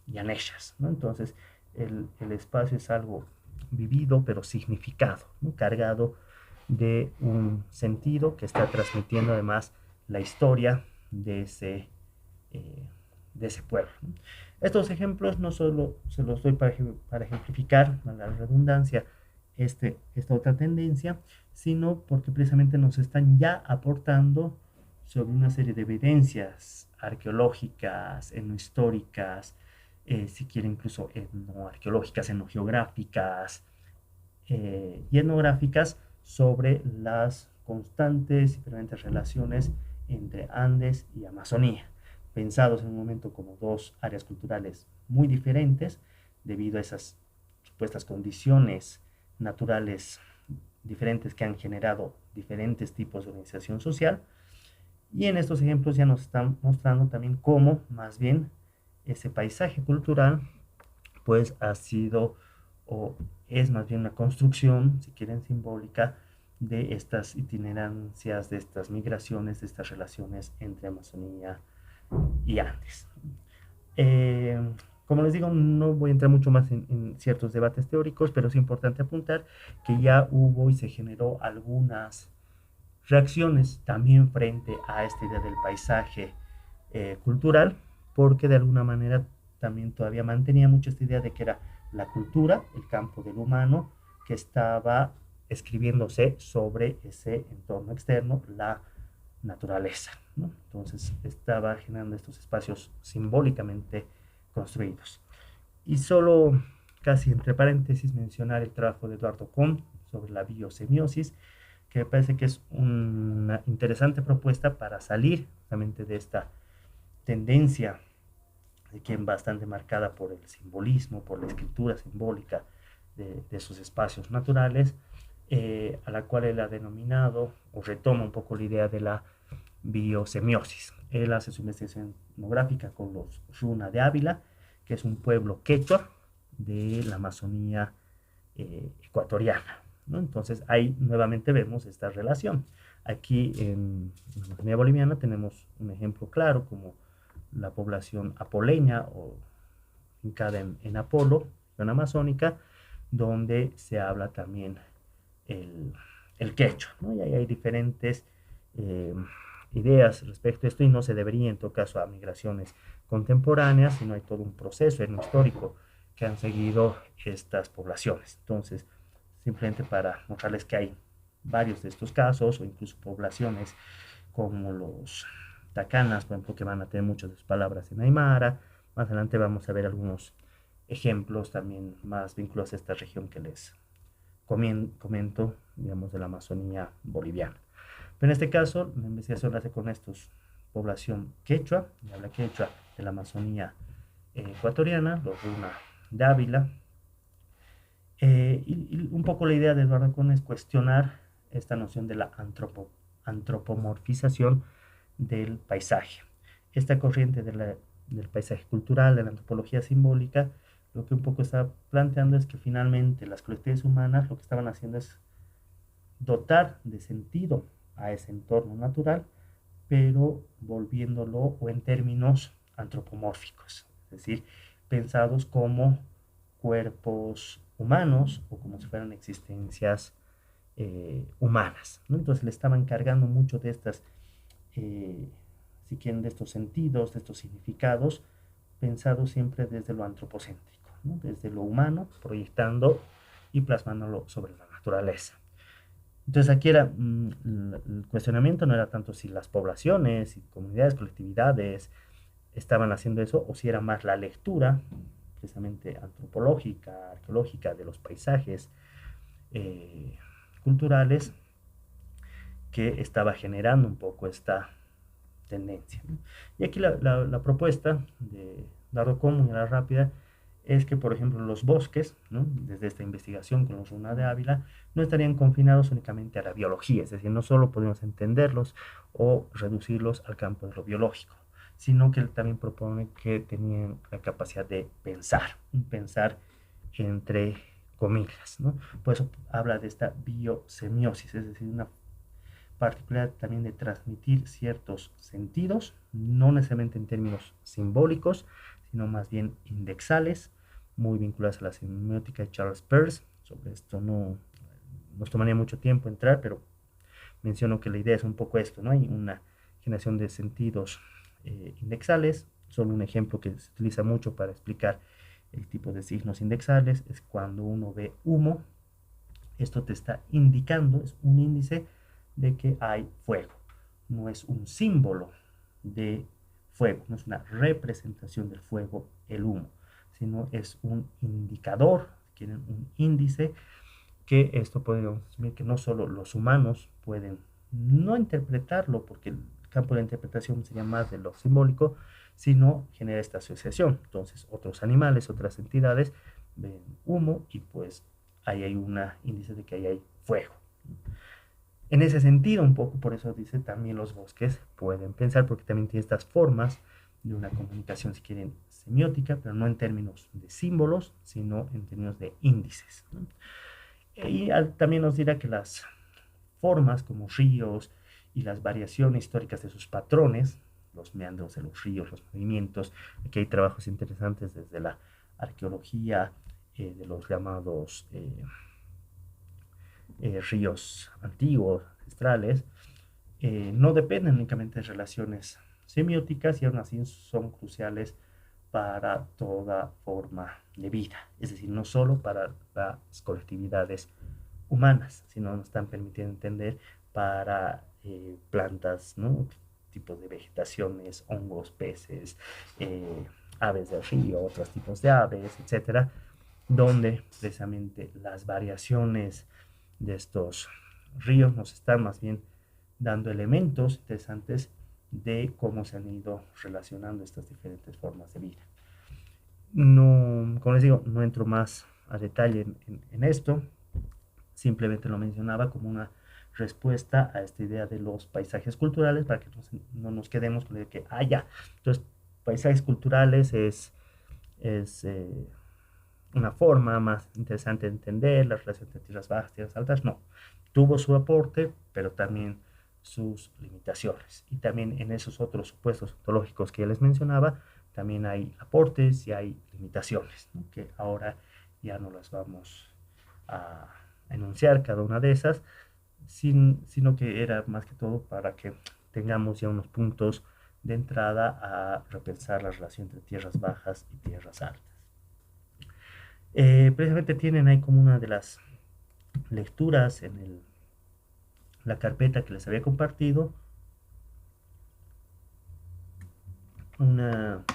llaneshas, ¿no? Entonces el espacio es algo vivido pero significado, ¿no? Cargado de un sentido que está transmitiendo además la historia eh, de ese pueblo, ¿no? Estos ejemplos no solo se los doy para ejemplificar la redundancia esta otra tendencia, sino porque precisamente nos están ya aportando sobre una serie de evidencias arqueológicas, etnohistóricas, si quiere incluso etnoarqueológicas, etnogeográficas y etnográficas sobre las constantes y permanentes relaciones entre Andes y Amazonía, pensados en un momento como dos áreas culturales muy diferentes debido a esas supuestas condiciones naturales diferentes que han generado diferentes tipos de organización social. Y en estos ejemplos ya nos están mostrando también cómo más bien ese paisaje cultural pues ha sido o es más bien una construcción, si quieren, simbólica de estas itinerancias, de estas migraciones, de estas relaciones entre Amazonía y Andes. Como les digo, no voy a entrar mucho más en ciertos debates teóricos, pero es importante apuntar que ya hubo y se generó algunas reacciones también frente a esta idea del paisaje cultural, porque de alguna manera también todavía mantenía mucho esta idea de que era la cultura, el campo del humano, que estaba escribiéndose sobre ese entorno externo, la naturaleza, ¿no? Entonces estaba generando estos espacios simbólicamente construidos. Y solo, casi entre paréntesis, mencionar el trabajo de Eduardo Kohn sobre la biosemiosis, que me parece que es una interesante propuesta para salir justamente de esta tendencia que es bastante marcada por el simbolismo, por la escritura simbólica de sus espacios naturales, a la cual él ha denominado o retoma un poco la idea de la biosemiosis. Él hace su investigación etnográfica con los Runa de Ávila, que es un pueblo quechua de la Amazonía ecuatoriana, ¿no? Entonces ahí nuevamente vemos esta relación. Aquí en la Amazonía boliviana tenemos un ejemplo claro como la población apoleña o fincada en Apolo, zona amazónica, donde se habla también el, el quechua, ¿no? Y ahí hay diferentes eh, ideas respecto a esto y no se debería en todo caso a migraciones contemporáneas, sino hay todo un proceso histórico que han seguido estas poblaciones. Entonces, simplemente para mostrarles que hay varios de estos casos o incluso poblaciones como los tacanas, por ejemplo, que van a tener muchas de sus palabras en aymara. Más adelante vamos a ver algunos ejemplos también más vinculados a esta región que les comento, digamos, de la Amazonía boliviana. Pero en este caso, la investigación la hace con estos población quechua, de habla quechua de la Amazonía ecuatoriana, los Runa de Ávila. Y un poco la idea de Eduardo Cohn es cuestionar esta noción de la antropomorfización del paisaje. Esta corriente del paisaje cultural, de la antropología simbólica, lo que un poco está planteando es que finalmente las colectividades humanas lo que estaban haciendo es dotar de sentido a ese entorno natural, pero volviéndolo o en términos antropomórficos, es decir, pensados como cuerpos humanos o como si fueran existencias humanas, ¿no? Entonces le estaban cargando mucho de estas, si quieren, de estos sentidos, de estos significados, pensados siempre desde lo antropocéntrico, ¿no? Desde lo humano, proyectando y plasmándolo sobre la naturaleza. Entonces aquí era, el cuestionamiento no era tanto si las poblaciones, y comunidades, colectividades estaban haciendo eso, o si era más la lectura, precisamente antropológica, arqueológica, de los paisajes eh, culturales, que estaba generando un poco esta tendencia, ¿no? Y aquí la propuesta de Dardo Común y la rápida es que, por ejemplo, los bosques, ¿no? Desde esta investigación con los Runa de Ávila, no estarían confinados únicamente a la biología, es decir, no solo podemos entenderlos o reducirlos al campo de lo biológico, sino que él también propone que tenían la capacidad de pensar, un pensar entre comillas, ¿no? Por eso habla de esta biosemiosis, es decir, una particular también de transmitir ciertos sentidos, no necesariamente en términos simbólicos, sino más bien indexales, muy vinculadas a la semiótica de Charles Peirce. Sobre esto no nos tomaría mucho tiempo entrar, pero menciono que la idea es un poco esto, ¿no? Hay una generación de sentidos indexales. Solo un ejemplo que se utiliza mucho para explicar el tipo de signos indexales es cuando uno ve humo. Esto te está indicando, es un índice de que hay fuego. No es un símbolo de fuego, no es una representación del fuego el humo, sino es un indicador, quieren un índice, que esto podríamos decir que no solo los humanos pueden no interpretarlo, porque el campo de la interpretación sería más de lo simbólico, sino genera esta asociación. Entonces otros animales, otras entidades ven humo y pues ahí hay un índice de que ahí hay fuego. En ese sentido, un poco por eso dice también los bosques pueden pensar, porque también tiene estas formas de una comunicación, si quieren, semiótica, pero no en términos de símbolos, sino en términos de índices, ¿no? Y también nos dirá que las formas como ríos y las variaciones históricas de sus patrones, los meandros de los ríos, los movimientos, aquí hay trabajos interesantes desde la arqueología de los llamados ríos antiguos, ancestrales, no dependen únicamente de relaciones semióticas y aún así son cruciales para toda forma de vida, es decir, no solo para las colectividades humanas, sino nos están permitiendo entender para plantas, ¿no? Tipos de vegetaciones, hongos, peces, aves del río, otros tipos de aves, etcétera, donde precisamente las variaciones de estos ríos nos están más bien dando elementos interesantes de cómo se han ido relacionando estas diferentes formas de vida. No, como les digo, no entro más a detalle en esto, simplemente lo mencionaba como una respuesta a esta idea de los paisajes culturales para que no nos quedemos con el que, ya, entonces paisajes culturales es una forma más interesante de entender la relación entre tierras bajas y tierras altas. No, tuvo su aporte, pero también sus limitaciones. Y también en esos otros supuestos ontológicos que ya les mencionaba, también hay aportes y hay limitaciones, ¿no? Que ahora ya no las vamos a enunciar cada una de esas, sino que era más que todo para que tengamos ya unos puntos de entrada a repensar la relación entre tierras bajas y tierras altas. Precisamente tienen ahí como una de las lecturas en la carpeta que les había compartido, un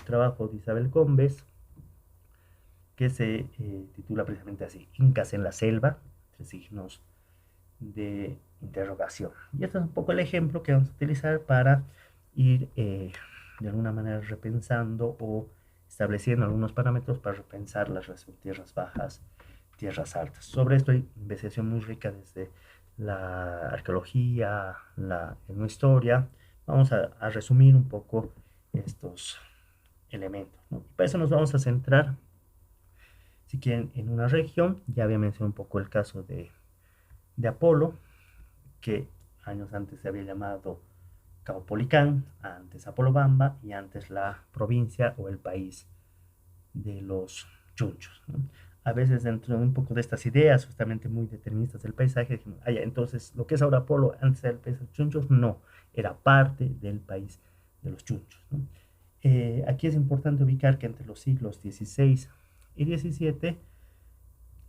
trabajo de Isabel Combes que se titula precisamente así, Incas en la selva, entre signos de interrogación. Y este es un poco el ejemplo que vamos a utilizar para ir de alguna manera repensando o estableciendo algunos parámetros para repensar la relación tierras bajas, tierras altas. Sobre esto hay investigación muy rica desde la arqueología, la etnohistoria. Vamos a resumir un poco estos elementos, ¿no? Para eso nos vamos a centrar, si quieren, en una región. Ya había mencionado un poco el caso de Apolo, que años antes se había llamado Caupolicán, antes Apolobamba y antes la provincia o el país de los chunchos, ¿no? A veces dentro de un poco de estas ideas justamente muy deterministas del paisaje, dijimos, entonces lo que es ahora Apolo antes era el país de los chunchos, no, era parte del país de los chunchos, ¿no? Aquí es importante ubicar que entre los siglos XVI y XVII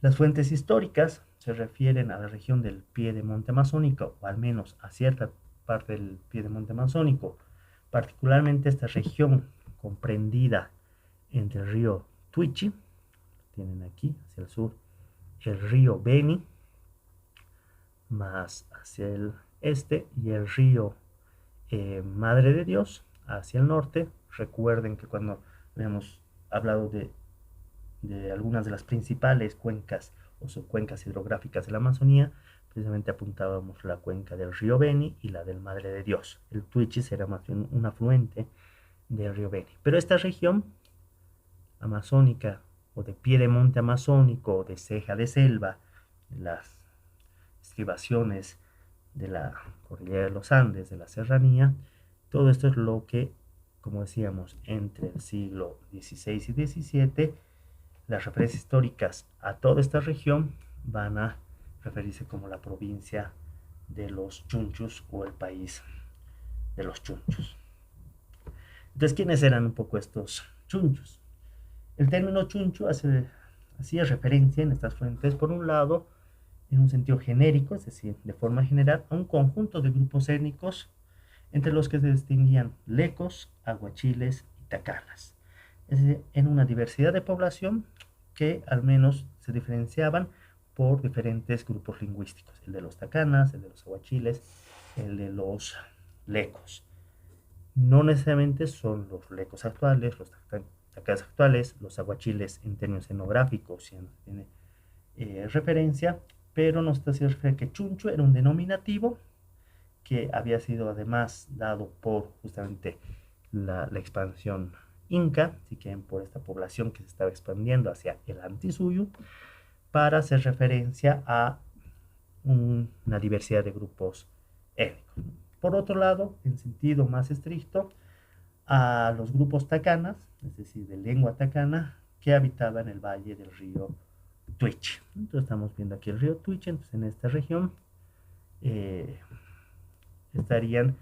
las fuentes históricas se refieren a la región del piedemonte amazónico, o al menos a cierta parte del piedemonte amazónico, particularmente esta región comprendida entre el río Tuichi, tienen aquí hacia el sur, el río Beni, más hacia el este, y el río Madre de Dios hacia el norte. Recuerden que cuando habíamos hablado de algunas de las principales cuencas o subcuencas hidrográficas de la Amazonía, precisamente apuntábamos la cuenca del río Beni y la del Madre de Dios. El Tuichi será más bien un afluente del río Beni. Pero esta región amazónica o de piedemonte amazónico o de ceja de selva, las estribaciones de la cordillera de los Andes, de la serranía, todo esto es lo que, como decíamos, entre el siglo XVI y XVII, las referencias históricas a toda esta región van a referirse como la provincia de los chunchos o el país de los chunchos. Entonces, ¿quiénes eran un poco estos chunchos? El término chuncho hacía referencia en estas fuentes, por un lado, en un sentido genérico, es decir, de forma general, a un conjunto de grupos étnicos entre los que se distinguían lecos, aguachiles y tacanas. Es decir, en una diversidad de población que al menos se diferenciaban por diferentes grupos lingüísticos, el de los tacanas, el de los aguachiles, el de los lecos. No necesariamente son los lecos actuales, los tacanas actuales, los aguachiles en términos etnográficos, ya no tiene referencia, pero nos está haciendo referencia que chuncho era un denominativo que había sido además dado por justamente la expansión inca, si quieren, por esta población que se estaba expandiendo hacia el Antisuyu, para hacer referencia a una diversidad de grupos étnicos. Por otro lado, en sentido más estricto, a los grupos tacanas, es decir, de lengua tacana, que habitaban el valle del río Tuichi. Entonces estamos viendo aquí el río Tuichi, entonces en esta región estarían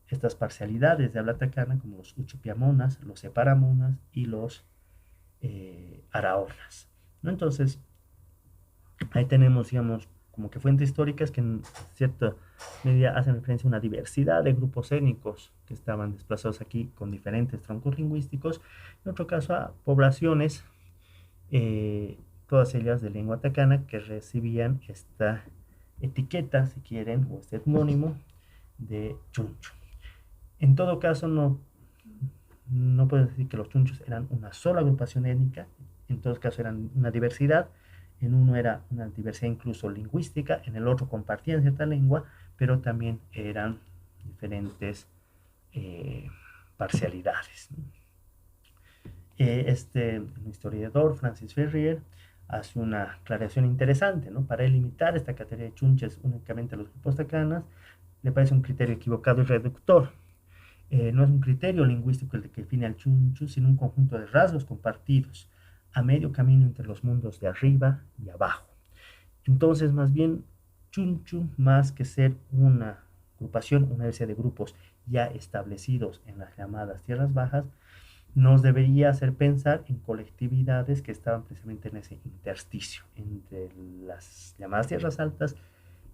estas parcialidades de habla tacana como los uchupiamonas, los separamonas y los araonas, ¿no? Entonces, ahí tenemos, digamos, como que fuentes históricas que en cierta medida hacen referencia a una diversidad de grupos étnicos que estaban desplazados aquí con diferentes troncos lingüísticos, en otro caso a poblaciones, todas ellas de lengua tacana, que recibían esta etiqueta, si quieren, o este etnónimo de chuncho. En todo caso, no puedo decir que los chunchos eran una sola agrupación étnica, en todo caso eran una diversidad, en uno era una diversidad incluso lingüística, en el otro compartían cierta lengua, pero también eran diferentes eh, parcialidades, ¿no? El historiador Francis Ferrier hace una aclaración interesante, ¿no? Para limitar esta categoría de chunches únicamente a los grupos tacanas, le parece un criterio equivocado y reductor. No es un criterio lingüístico el que define al chunchu, sino un conjunto de rasgos compartidos a medio camino entre los mundos de arriba y abajo. Entonces, más bien, chunchu, más que ser una agrupación, una serie de grupos ya establecidos en las llamadas tierras bajas, nos debería hacer pensar en colectividades que estaban precisamente en ese intersticio entre las llamadas tierras altas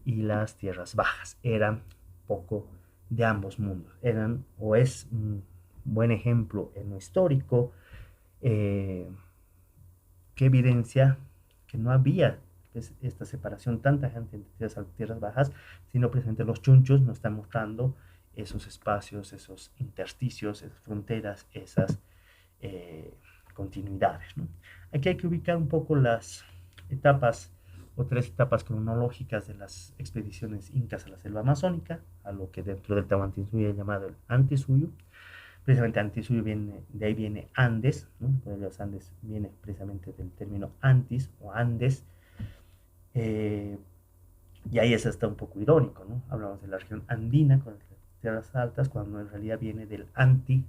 y las tierras bajas. Eran poco de ambos mundos. Eran o es un buen ejemplo en lo histórico eh, que evidencia que no había esta separación tan tajante entre tierras altas y tierras bajas, sino precisamente los chunchos nos están mostrando esos espacios, esos intersticios, esas fronteras, esas continuidades, ¿no? Aquí hay que ubicar un poco las etapas o tres etapas cronológicas de las expediciones incas a la selva amazónica, a lo que dentro del Tahuantinsuyo es llamado el Antisuyo. Precisamente Antisuyo viene, de ahí viene Andes, ¿no? Los Andes viene precisamente del término Antis o Andes, eh, y ahí es hasta un poco irónico, ¿no? Hablamos de la región andina con las tierras altas, cuando en realidad viene del Anti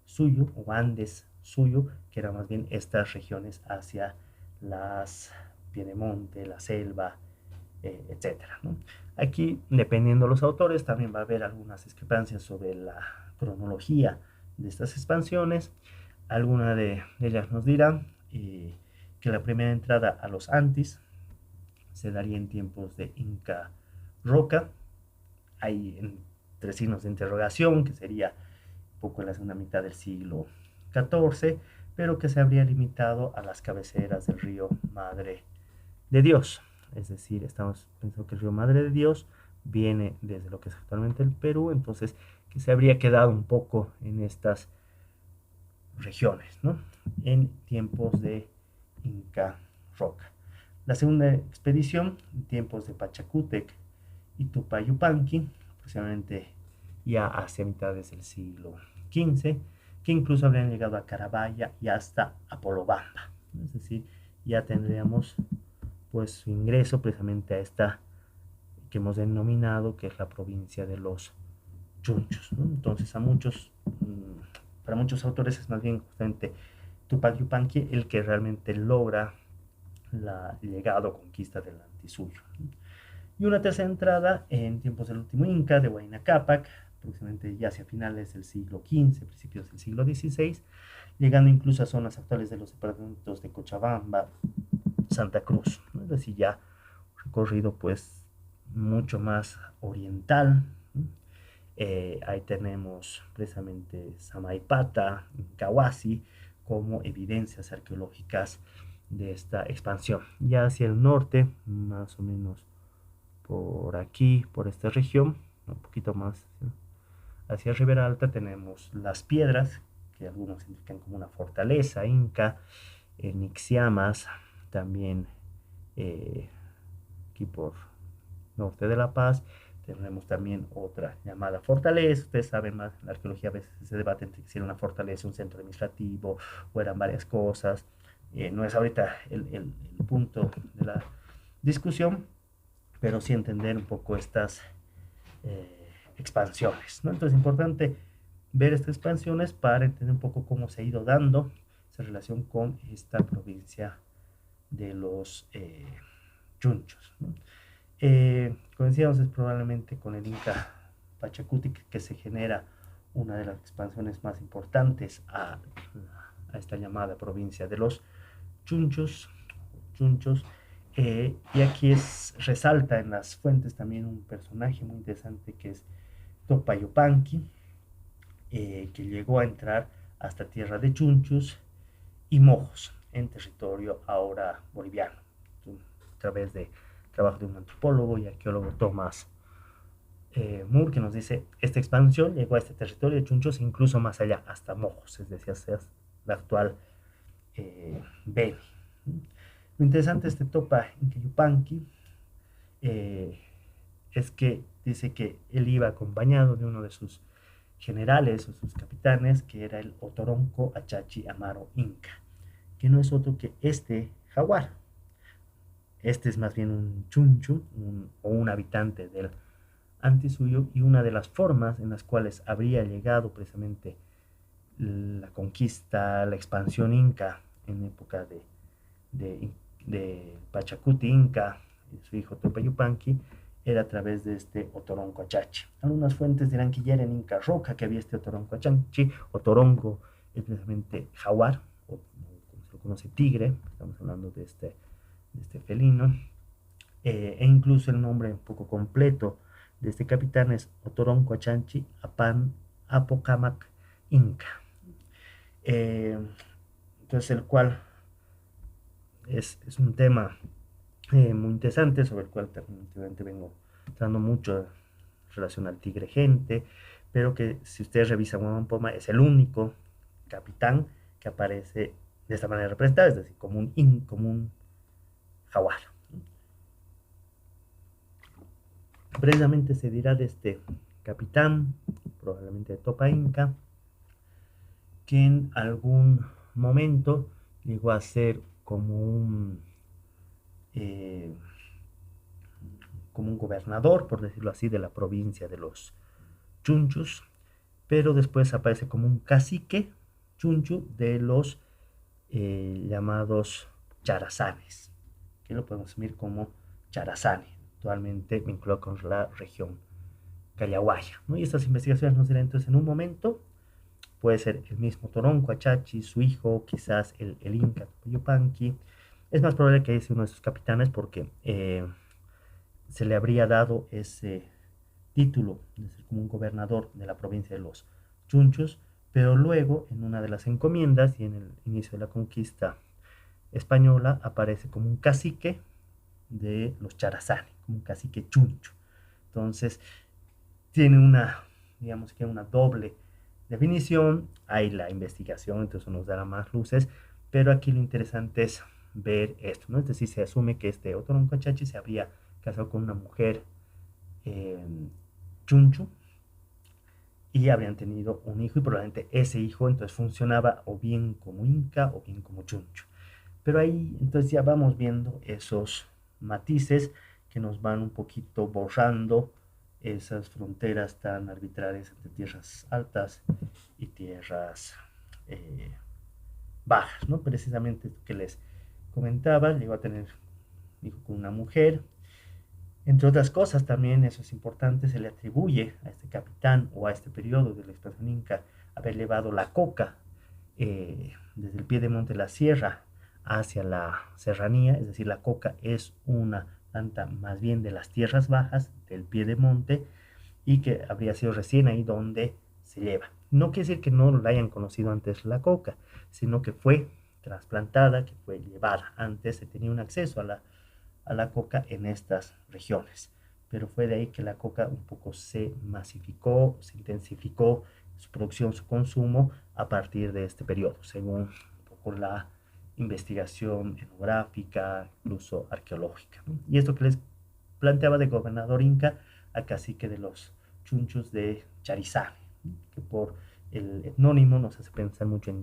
suyo o Andes suyo, que eran más bien estas regiones hacia las Piedemonte, la selva, etcétera, ¿no? Aquí, dependiendo de los autores, también va a haber algunas discrepancias sobre la cronología de estas expansiones. Alguna de ellas nos dirá que la primera entrada a los Antis se daría en tiempos de Inca Roca. Hay entre signos de interrogación, que sería un poco en la segunda mitad del siglo XIV, pero que se habría limitado a las cabeceras del río Madre de Dios. Es decir, estamos pensando que el río Madre de Dios viene desde lo que es actualmente el Perú, entonces que se habría quedado un poco en estas regiones, ¿no? En tiempos de Inca Roca. La segunda expedición, en tiempos de Pachacútec y Tupayupanqui, aproximadamente ya hacia mitades del siglo XV, que incluso habrían llegado a Carabaya y hasta Apolobamba. Es decir, ya tendríamos pues su ingreso precisamente a esta que hemos denominado que es la provincia de los Chunchos, ¿no? Entonces para muchos autores es más bien justamente Tupac Yupanqui el que realmente logra la llegada o conquista del Antisuyo. Y una tercera entrada en tiempos del último Inca, de Huayna Cápac, aproximadamente ya hacia finales del siglo XV, principios del siglo XVI, llegando incluso a zonas actuales de los departamentos de Cochabamba, Santa Cruz, ¿no? Es decir, ya recorrido pues mucho más oriental, ¿no? Ahí tenemos precisamente Samaipata, Incahuasi, como evidencias arqueológicas de esta expansión. Ya hacia el norte, más o menos por aquí, por esta región, un poquito más hacia Ribera Alta, tenemos las piedras, que algunos indican como una fortaleza inca, Nixiamas, también aquí por norte de La Paz, tenemos también otra llamada fortaleza. Ustedes saben más, en la arqueología a veces se debate entre si era una fortaleza, un centro administrativo, o eran varias cosas. No es ahorita el punto de la discusión, pero sí entender un poco estas expansiones, ¿no? Entonces es importante ver estas expansiones para entender un poco cómo se ha ido dando esa relación con esta provincia de los Chunchos, ¿no? Como decíamos, es probablemente con el Inca Pachacuti que se genera una de las expansiones más importantes a esta llamada provincia de los Chunchos. Chunchos. Y aquí resalta en las fuentes también un personaje muy interesante que es Topayupanqui, que llegó a entrar hasta tierra de Chunchos y Mojos en territorio ahora boliviano, a través de trabajo de un antropólogo y arqueólogo Tomás Moore, que nos dice, esta expansión llegó a este territorio de chunchos incluso más allá, hasta Mojos, es decir, hasta la actual Beni. Lo interesante de este Topa Inca Yupanqui es que dice que él iba acompañado de uno de sus generales o sus capitanes, que era el Otoronco Achachi Amaro Inca, que no es otro que este jaguar. Este es más bien un chunchu o un habitante del Antisuyo, y una de las formas en las cuales habría llegado precisamente la conquista, la expansión inca en época de, de Pachacuti Inca y su hijo Tupa Yupanqui, era a través de este Otoronco Achachi. Algunas fuentes dirán que ya era en Inca Roca que había este Otoronco Achachi. Otoronco es precisamente jaguar, o como se lo conoce, tigre, estamos hablando de este felino, e incluso el nombre un poco completo de este capitán es Otoronco Achanchi Apan Apocamac Inca. Eh, entonces, el cual es un tema muy interesante, sobre el cual últimamente vengo dando mucho en relación al tigre gente, pero que si ustedes revisan Poma es el único capitán que aparece de esta manera representada, es decir, como un jaguar. Precisamente se dirá de este capitán, probablemente de Topa Inca, que en algún momento llegó a ser eh, como un gobernador, por decirlo así, de la provincia de los Chunchus, pero después aparece como un cacique chunchu de los llamados charazanes, que lo podemos asumir como charazane, actualmente vinculado con la región Callahuaya, ¿no? Y estas investigaciones nos dirán entonces en un momento, puede ser el mismo Toronco Achachi, su hijo, quizás el Inca Yupanqui. Es más probable que haya sido uno de sus capitanes porque se le habría dado ese título de ser como un gobernador de la provincia de los Chunchos, pero luego en una de las encomiendas y en el inicio de la conquista española aparece como un cacique de los Charazani, como un cacique chuncho. Entonces tiene una, digamos que una doble definición, hay la investigación, entonces nos dará más luces, pero aquí lo interesante es ver esto, ¿no? Es decir, se asume que este Otoronco Achachi se habría casado con una mujer eh, chunchu y habrían tenido un hijo, y probablemente ese hijo entonces funcionaba o bien como inca o bien como chuncho. Pero ahí entonces ya vamos viendo esos matices que nos van un poquito borrando esas fronteras tan arbitrarias entre tierras altas y tierras eh, bajas, ¿no? Precisamente esto que les comentaba, llegó a tener hijo con una mujer. Entre otras cosas, también eso es importante, se le atribuye a este capitán o a este periodo de la expansión inca haber llevado la coca desde el pie de monte de la sierra hacia la serranía, es decir, la coca es una planta más bien de las tierras bajas, del pie de monte, y que habría sido recién ahí donde se lleva. No quiere decir que no la hayan conocido antes la coca, sino que fue trasplantada, que fue llevada. Antes se tenía un acceso a la coca en estas regiones, pero fue de ahí que la coca un poco se masificó, se intensificó su producción, su consumo a partir de este periodo, según un poco la investigación etnográfica, incluso arqueológica. Y esto que les planteaba de gobernador inca a cacique de los chunchos de Charizane, que por el etnónimo nos hace pensar mucho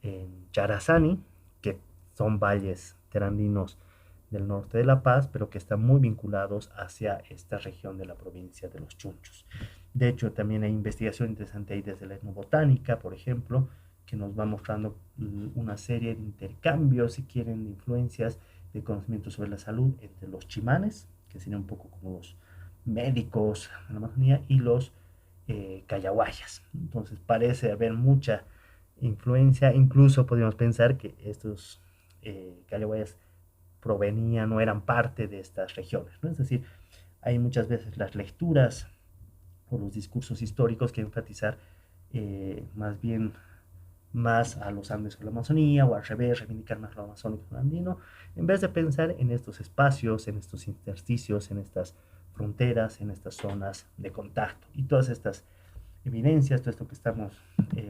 en Charazani, que son valles terandinos del norte de La Paz, pero que están muy vinculados hacia esta región de la provincia de los Chunchos. De hecho, también hay investigación interesante ahí desde la etnobotánica, por ejemplo, que nos va mostrando una serie de intercambios, si quieren, de influencias de conocimiento sobre la salud entre los chimanes, que serían un poco como los médicos de la Amazonía, y los callahuayas. Entonces parece haber mucha influencia, incluso podríamos pensar que estos callahuayas provenían o eran parte de estas regiones, ¿no? Es decir, hay muchas veces las lecturas o los discursos históricos que enfatizar más bien más a los Andes o la Amazonía, o al revés, reivindicar más lo amazónico o lo andino, en vez de pensar en estos espacios, en estos intersticios, en estas fronteras, en estas zonas de contacto. Y todas estas evidencias, todo esto que estamos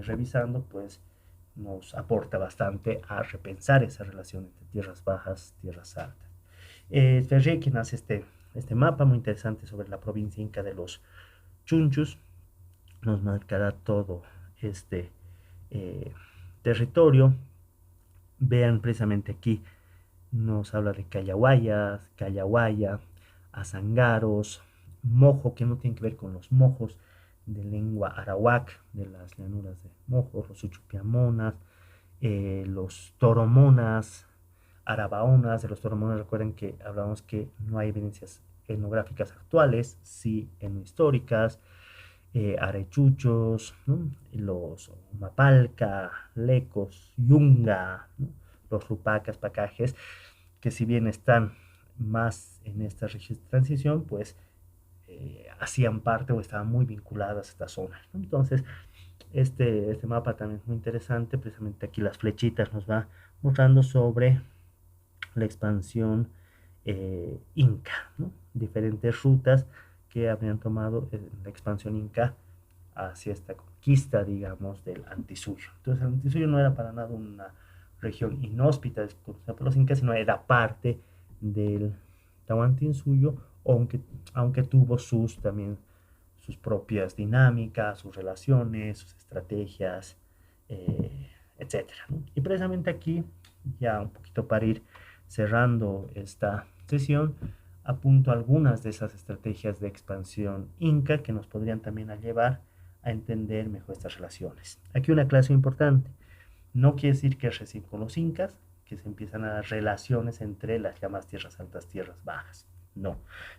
revisando, pues nos aporta bastante a repensar esa relación entre tierras bajas, tierras altas. Ferrier, quien hace este mapa muy interesante sobre la provincia inca de los Chunchus, nos marcará todo este territorio. Vean precisamente aquí, nos habla de Callahuayas, Callahuaya, Azangaros, Mojo, que no tiene que ver con los mojos de lengua arawak, de las llanuras de Mojo, los Uchupiamonas, los Toromonas, Arabaonas. De los Toromonas recuerden que hablamos que no hay evidencias etnográficas actuales, sí históricas, Arechuchos, ¿no? Los Mapalca, Lecos, Yunga, ¿no? Los Rupacas, Pacajes, que si bien están más en esta región de transición, pues hacían parte o estaban muy vinculadas a esta zona, ¿no? Entonces, este mapa también es muy interesante. Precisamente aquí las flechitas nos va mostrando sobre la expansión inca, ¿no? Diferentes rutas que habrían tomado la expansión inca hacia esta conquista, digamos, del Antisuyo. Entonces, el Antisuyo no era para nada una región inhóspita desconocida por los incas, sino era parte del Tahuantinsuyo, aunque tuvo también sus propias dinámicas, sus relaciones, sus estrategias, etcétera, ¿no? Y precisamente aquí, ya un poquito para ir cerrando esta sesión, apunto algunas de esas estrategias de expansión inca que nos podrían también llevar a entender mejor estas relaciones. Aquí una clase importante. No quiere decir que es recién con los incas que se empiezan a dar relaciones entre las llamadas tierras altas, tierras bajas. No.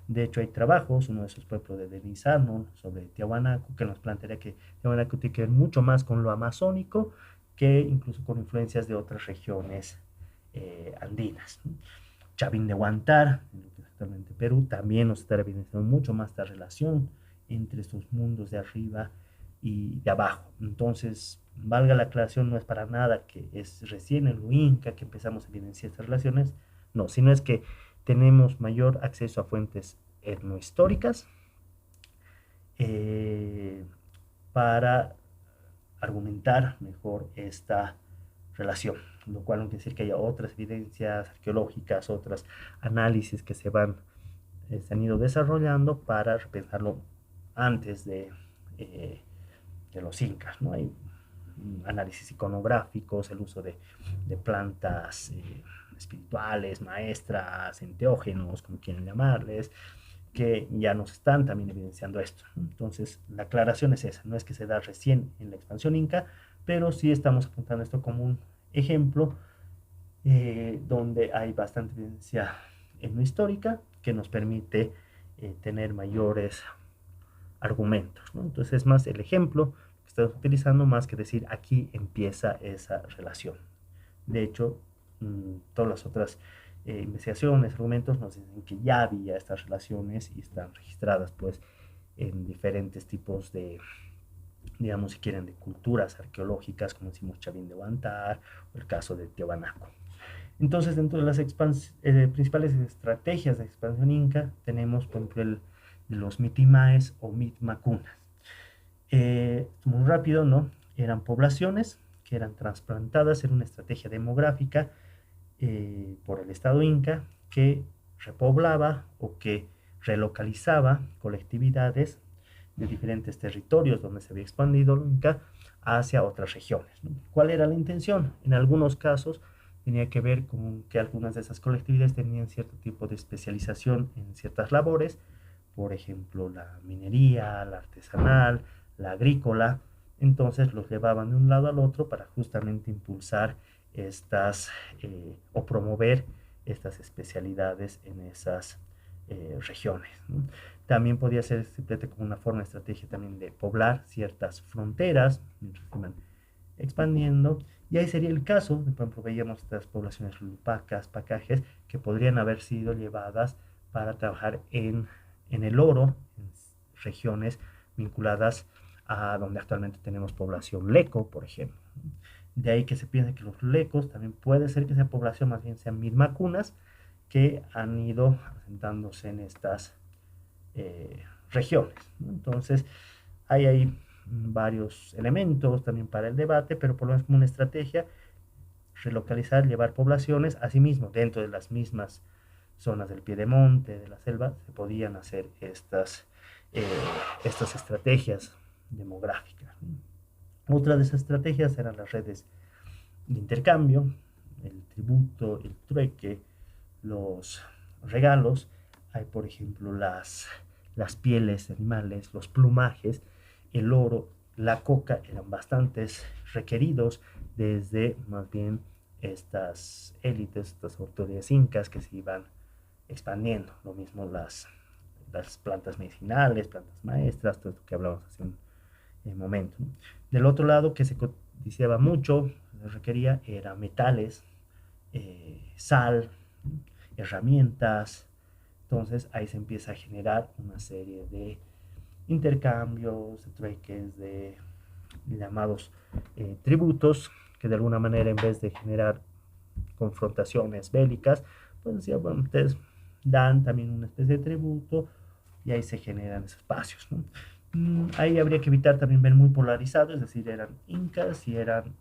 De hecho, hay trabajos, uno de esos pueblos de Denis Arnold sobre Tiahuanaco, que nos plantearía que Tiahuanaco tiene que ver mucho más con lo amazónico que incluso con influencias de otras regiones andinas. Chavín de Huantar, en lo que es actualmente Perú, también nos estará evidenciando mucho más esta relación entre estos mundos de arriba y de abajo. Entonces, valga la aclaración, no es para nada que es recién en lo inca que empezamos a evidenciar estas relaciones, no, sino es que tenemos mayor acceso a fuentes etnohistóricas para argumentar mejor esta relación, lo cual no quiere decir que haya otras evidencias arqueológicas, otros análisis que se han ido desarrollando para repensarlo antes de los incas, ¿no? Hay análisis iconográficos, el uso de plantas espirituales, maestras, enteógenos, como quieran llamarles, que ya nos están también evidenciando esto. Entonces, la aclaración es esa, no es que se da recién en la expansión inca, pero sí estamos apuntando esto como un ejemplo donde hay bastante evidencia etnohistórica que nos permite tener mayores argumentos, ¿no? Entonces es más el ejemplo que estamos utilizando más que decir aquí empieza esa relación. De hecho, todas las otras investigaciones, argumentos nos dicen que ya había estas relaciones y están registradas pues en diferentes tipos de, digamos, si quieren, de culturas arqueológicas, como decimos Chavín de Huantar o el caso de Tiahuanaco. Entonces, dentro de las principales estrategias de expansión inca, tenemos, por ejemplo, los mitimaes o mitmacunas. Muy rápido, ¿no? Eran poblaciones que eran trasplantadas en una estrategia demográfica por el Estado inca que repoblaba o que relocalizaba colectividades de diferentes territorios donde se había expandido el inca hacia otras regiones, ¿no? ¿Cuál era la intención? En algunos casos tenía que ver con que algunas de esas colectividades tenían cierto tipo de especialización en ciertas labores, por ejemplo, la minería, la artesanal, la agrícola. Entonces los llevaban de un lado al otro para justamente impulsar estas o promover estas especialidades en esas regiones, ¿no? También podía ser simplemente como una forma de estrategia también de poblar ciertas fronteras mientras se iban expandiendo. Y ahí sería el caso, de por ejemplo, veíamos estas poblaciones lupacas, pacajes, que podrían haber sido llevadas para trabajar en el oro, en regiones vinculadas a donde actualmente tenemos población leco, por ejemplo. De ahí que se piensa que los lecos también puede ser que esa población más bien sean mitmacunas que han ido asentándose en estas regiones, ¿no? Entonces, hay varios elementos también para el debate, pero por lo menos como una estrategia, relocalizar, llevar poblaciones, asimismo, dentro de las mismas zonas del piedemonte, de la selva, se podían hacer eh, estas estrategias demográficas. Otra de esas estrategias eran las redes de intercambio, el tributo, el trueque, los regalos. Hay, por ejemplo, las pieles de animales, los plumajes, el oro, la coca eran bastantes requeridos desde más bien estas élites, estas autoridades incas que se iban expandiendo. Lo mismo las plantas medicinales, plantas maestras, todo esto que hablábamos hace un momento, ¿no? Del otro lado, que se codiciaba mucho, se requería, era metales, sal, herramientas. Entonces ahí se empieza a generar una serie de intercambios, de trueques, de llamados tributos, que de alguna manera en vez de generar confrontaciones bélicas, pues decía, bueno, ustedes dan también una especie de tributo y ahí se generan esos espacios, ¿no? Ahí habría que evitar también ver muy polarizado, es decir, eran incas y eran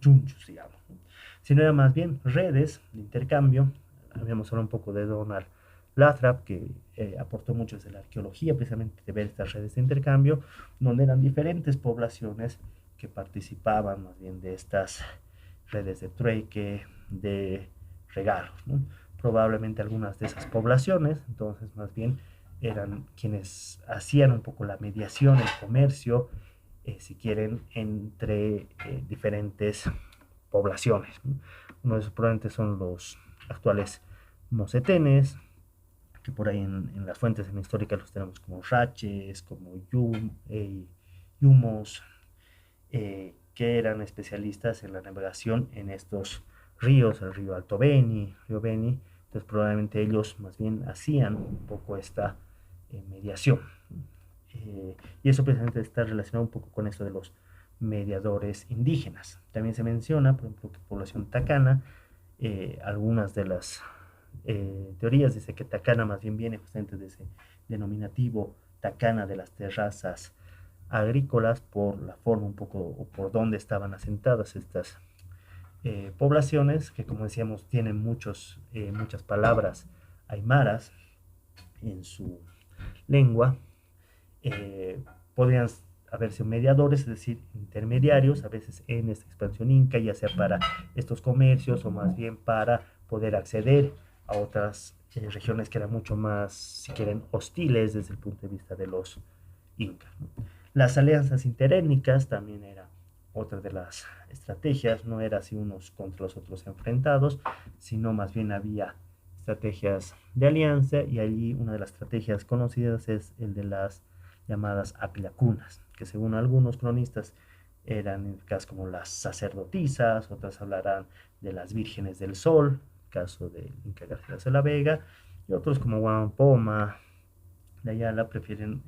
chunchos, digamos, ¿no? Sino eran más bien redes de intercambio. Habíamos hablado un poco de Donald Lathrop, que aportó mucho desde la arqueología, precisamente de ver estas redes de intercambio, donde eran diferentes poblaciones que participaban más bien de estas redes de trueque, de regalos, ¿no? Probablemente algunas de esas poblaciones, entonces más bien eran quienes hacían un poco la mediación, el comercio, si quieren, entre diferentes poblaciones, ¿no? Uno de esos probablemente son los actuales mocetenes, que por ahí en las fuentes históricas los tenemos como raches, como yumos, que eran especialistas en la navegación en estos ríos, el río Alto Beni, río Beni. Entonces probablemente ellos más bien hacían un poco esta mediación. Y eso precisamente está relacionado un poco con esto de los mediadores indígenas. También se menciona, por ejemplo, que población tacana, algunas de las teorías dice que tacana más bien viene justamente de ese denominativo tacana de las terrazas agrícolas por la forma un poco o por donde estaban asentadas estas poblaciones que, como decíamos, tienen muchas palabras aymaras en su lengua. Podrían haber sido mediadores, es decir, intermediarios, a veces en esta expansión inca, ya sea para estos comercios o más bien para poder acceder a otras regiones que eran mucho más, si quieren, hostiles desde el punto de vista de los incas, ¿no? Las alianzas interétnicas también era otra de las estrategias, no era así unos contra los otros enfrentados, sino más bien había estrategias de alianza, y allí una de las estrategias conocidas es el de las llamadas apilacunas, que según algunos cronistas eran en caso como las sacerdotisas, otras hablarán de las vírgenes del sol, caso de Inca Garcilaso de la Vega, y otros como Huampoma de Ayala prefieren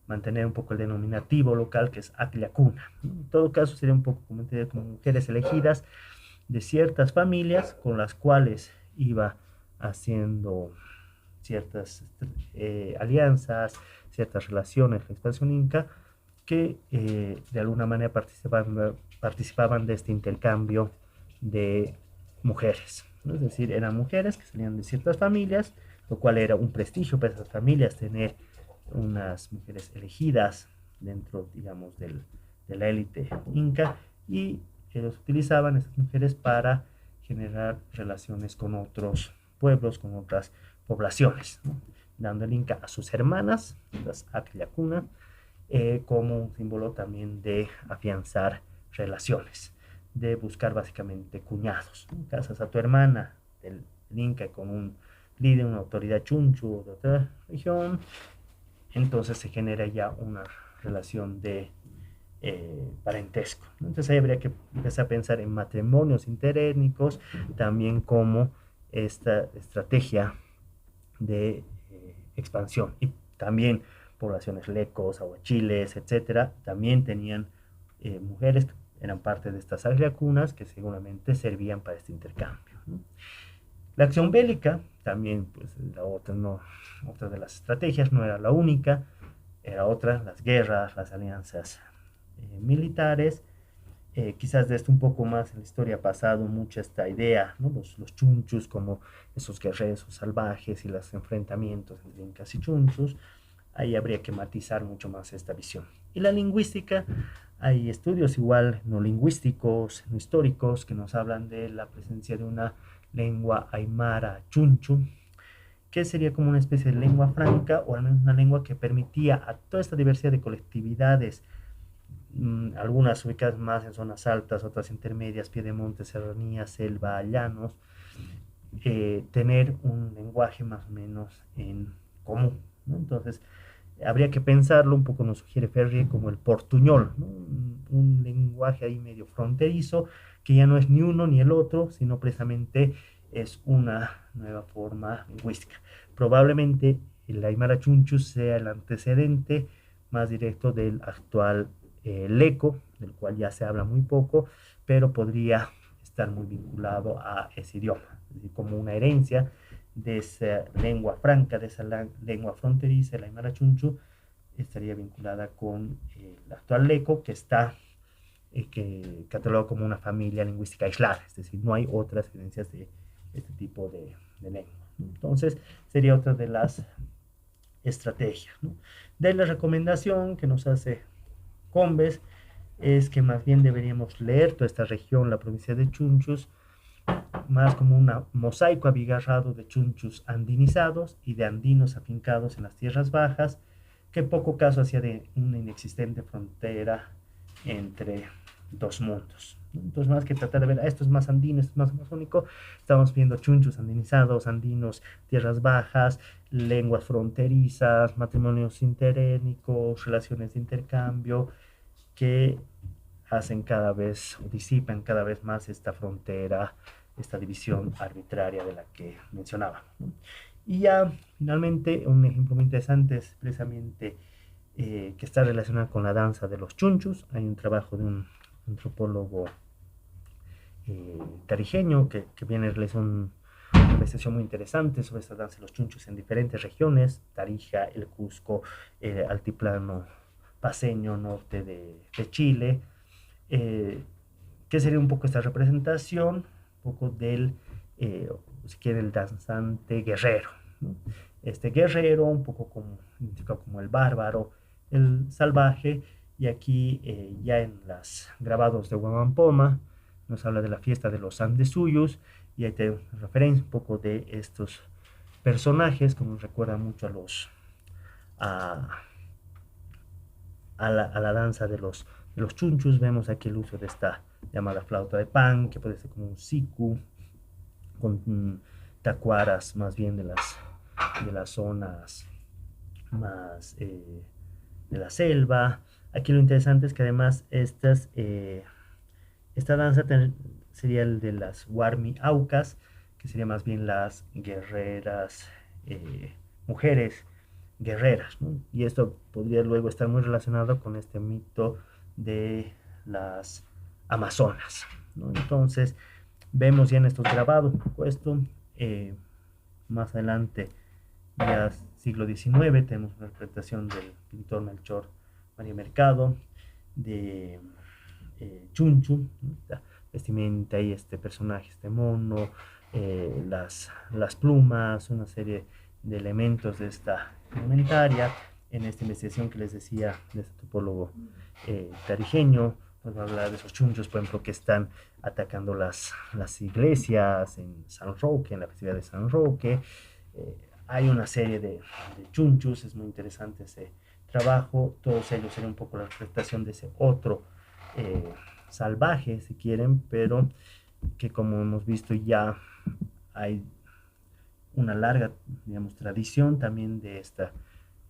mantener un poco el denominativo local, que es Atlacuna. En todo caso sería un poco como mujeres elegidas de ciertas familias con las cuales iba haciendo ciertas alianzas, ciertas relaciones, la expansión inca, que de alguna manera participaban de este intercambio de mujeres, ¿no? Es decir, eran mujeres que salían de ciertas familias, lo cual era un prestigio para esas familias tener unas mujeres elegidas dentro, digamos, de la élite inca, y ellos utilizaban esas mujeres para generar relaciones con otros pueblos, con otras poblaciones, ¿no? Dando el inca a sus hermanas, las Atlacuna, como un símbolo también de afianzar relaciones, de buscar básicamente cuñados, ¿no? Casas a tu hermana del inca con un líder, una autoridad chunchu de otra región, entonces se genera ya una relación de parentesco, ¿no? Entonces ahí habría que empezar a pensar en matrimonios interétnicos, también como esta estrategia de expansión. Y también poblaciones lecos, aguachiles, etcétera, también tenían mujeres que eran parte de estas agriacunas que seguramente servían para este intercambio, ¿no? La acción bélica también, pues, la otra, no, otra de las estrategias, no era la única, era otra, las guerras, las alianzas militares. Quizás de esto un poco más en la historia ha pasado mucha esta idea, ¿no? Los chunchus como esos guerreros salvajes y los enfrentamientos entre incas y chunchus. Ahí habría que matizar mucho más esta visión. Y la lingüística, hay estudios igual no lingüísticos, no históricos, que nos hablan de la presencia de una lengua aymara chunchu, que sería como una especie de lengua franca, o al menos una lengua que permitía a toda esta diversidad de colectividades, algunas ubicadas más en zonas altas, otras intermedias, piedemonte, serranía, selva, llanos, tener un lenguaje más o menos en común, ¿no? Entonces, habría que pensarlo, un poco nos sugiere Ferrier, como el portuñol, ¿no? Un lenguaje ahí medio fronterizo, que ya no es ni uno ni el otro, sino precisamente es una nueva forma lingüística. Probablemente el Aymara Chunchus sea el antecedente más directo del actual leco, del cual ya se habla muy poco, pero podría estar muy vinculado a ese idioma, es decir, como una herencia de esa lengua franca, de esa lengua fronteriza, el Aymara Chunchu, estaría vinculada con el actual leco, que está catalogado como una familia lingüística aislada, es decir, no hay otras evidencias de este tipo de lengua. Entonces, sería otra de las estrategias, ¿no? De la recomendación que nos hace Combes es que más bien deberíamos leer toda esta región, la provincia de Chunchus, más como un mosaico abigarrado de chunchus andinizados y de andinos afincados en las tierras bajas, que poco caso hacía de una inexistente frontera entre dos mundos. Entonces, más que tratar de ver, esto es más andino, esto es más amazónico, estamos viendo chunchus andinizados, andinos, tierras bajas, lenguas fronterizas, matrimonios interétnicos, relaciones de intercambio, que hacen cada vez o disipan cada vez más esta frontera, esta división arbitraria de la que mencionaba, ¿no? Y ya finalmente un ejemplo muy interesante es precisamente que está relacionado con la danza de los chunchus. Hay un trabajo de un antropólogo tarijeño que viene a realizar una investigación muy interesante sobre esta danza de los chunchus en diferentes regiones, Tarija, el Cusco, altiplano paseño, norte de Chile, que sería un poco esta representación, un poco del, si quiere, el danzante guerrero, ¿no? Este guerrero, un poco como el bárbaro, el salvaje, y aquí ya en los grabados de Huamampoma nos habla de la fiesta de los Andesuyos, y ahí te referencia un poco de estos personajes, como nos recuerda mucho a, a la danza de los chunchus. Vemos aquí el uso de esta llamada flauta de pan, que puede ser como un siku, con tacuaras más bien de las zonas más de la selva. Aquí lo interesante es que además esta danza sería el de las Warmi Aucas, que sería más bien las guerreras, mujeres guerreras, ¿no? Y esto podría luego estar muy relacionado con este mito de las Amazonas, ¿no? Entonces, vemos ya en estos grabados, por supuesto, más adelante, ya siglo XIX, tenemos una representación del pintor Melchor María Mercado, de Chunchu, ¿no? La vestimenta y este personaje, este mono, las plumas, una serie de elementos de esta indumentaria. En esta investigación que les decía de este topólogo tarijeño, nos va a hablar de esos chunchos, por ejemplo, que están atacando las iglesias en San Roque, en la festividad de San Roque. Hay una serie de chunchos, es muy interesante ese trabajo. Todos ellos serían un poco la representación de ese otro salvaje, si quieren, pero que, como hemos visto, ya hay una larga, digamos, tradición también de esta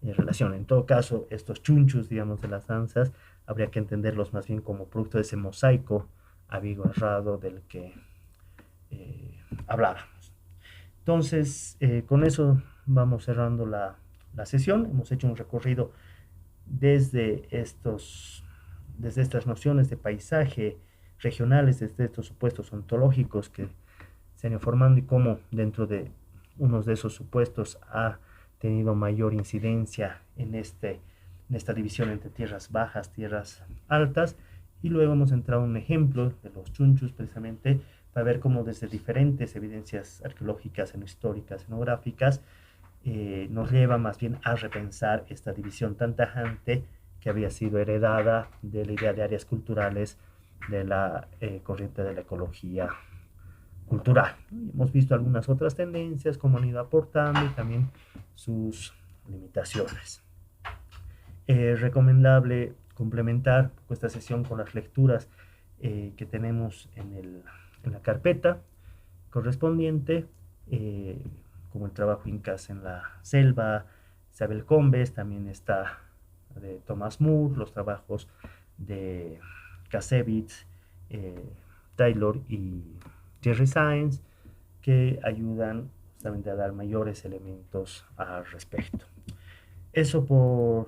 relación. En todo caso, estos chunchus, digamos, de las danzas, habría que entenderlos más bien como producto de ese mosaico abigarrado del que hablábamos. Entonces, con eso vamos cerrando la sesión. Hemos hecho un recorrido desde estas nociones de paisaje regionales, desde estos supuestos ontológicos que se han ido formando y cómo dentro de unos de esos supuestos ha tenido mayor incidencia en esta división entre tierras bajas, tierras altas. Y luego hemos entrado en un ejemplo de los chunchus, precisamente para ver cómo desde diferentes evidencias arqueológicas, históricas, etnográficas, nos lleva más bien a repensar esta división tan tajante que había sido heredada de la idea de áreas culturales de la corriente de la ecología cultural. Y hemos visto algunas otras tendencias, cómo han ido aportando y también sus limitaciones. Recomendable complementar esta sesión con las lecturas que tenemos en la carpeta correspondiente, como el trabajo Incas en la selva, Isabel Combes, también está de Thomas Moore, los trabajos de Kasevitz, Taylor y Jerry Sainz, que ayudan justamente a dar mayores elementos al respecto. Eso por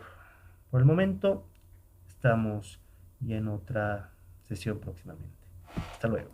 el momento. Estamos ya en otra sesión próximamente. Hasta luego.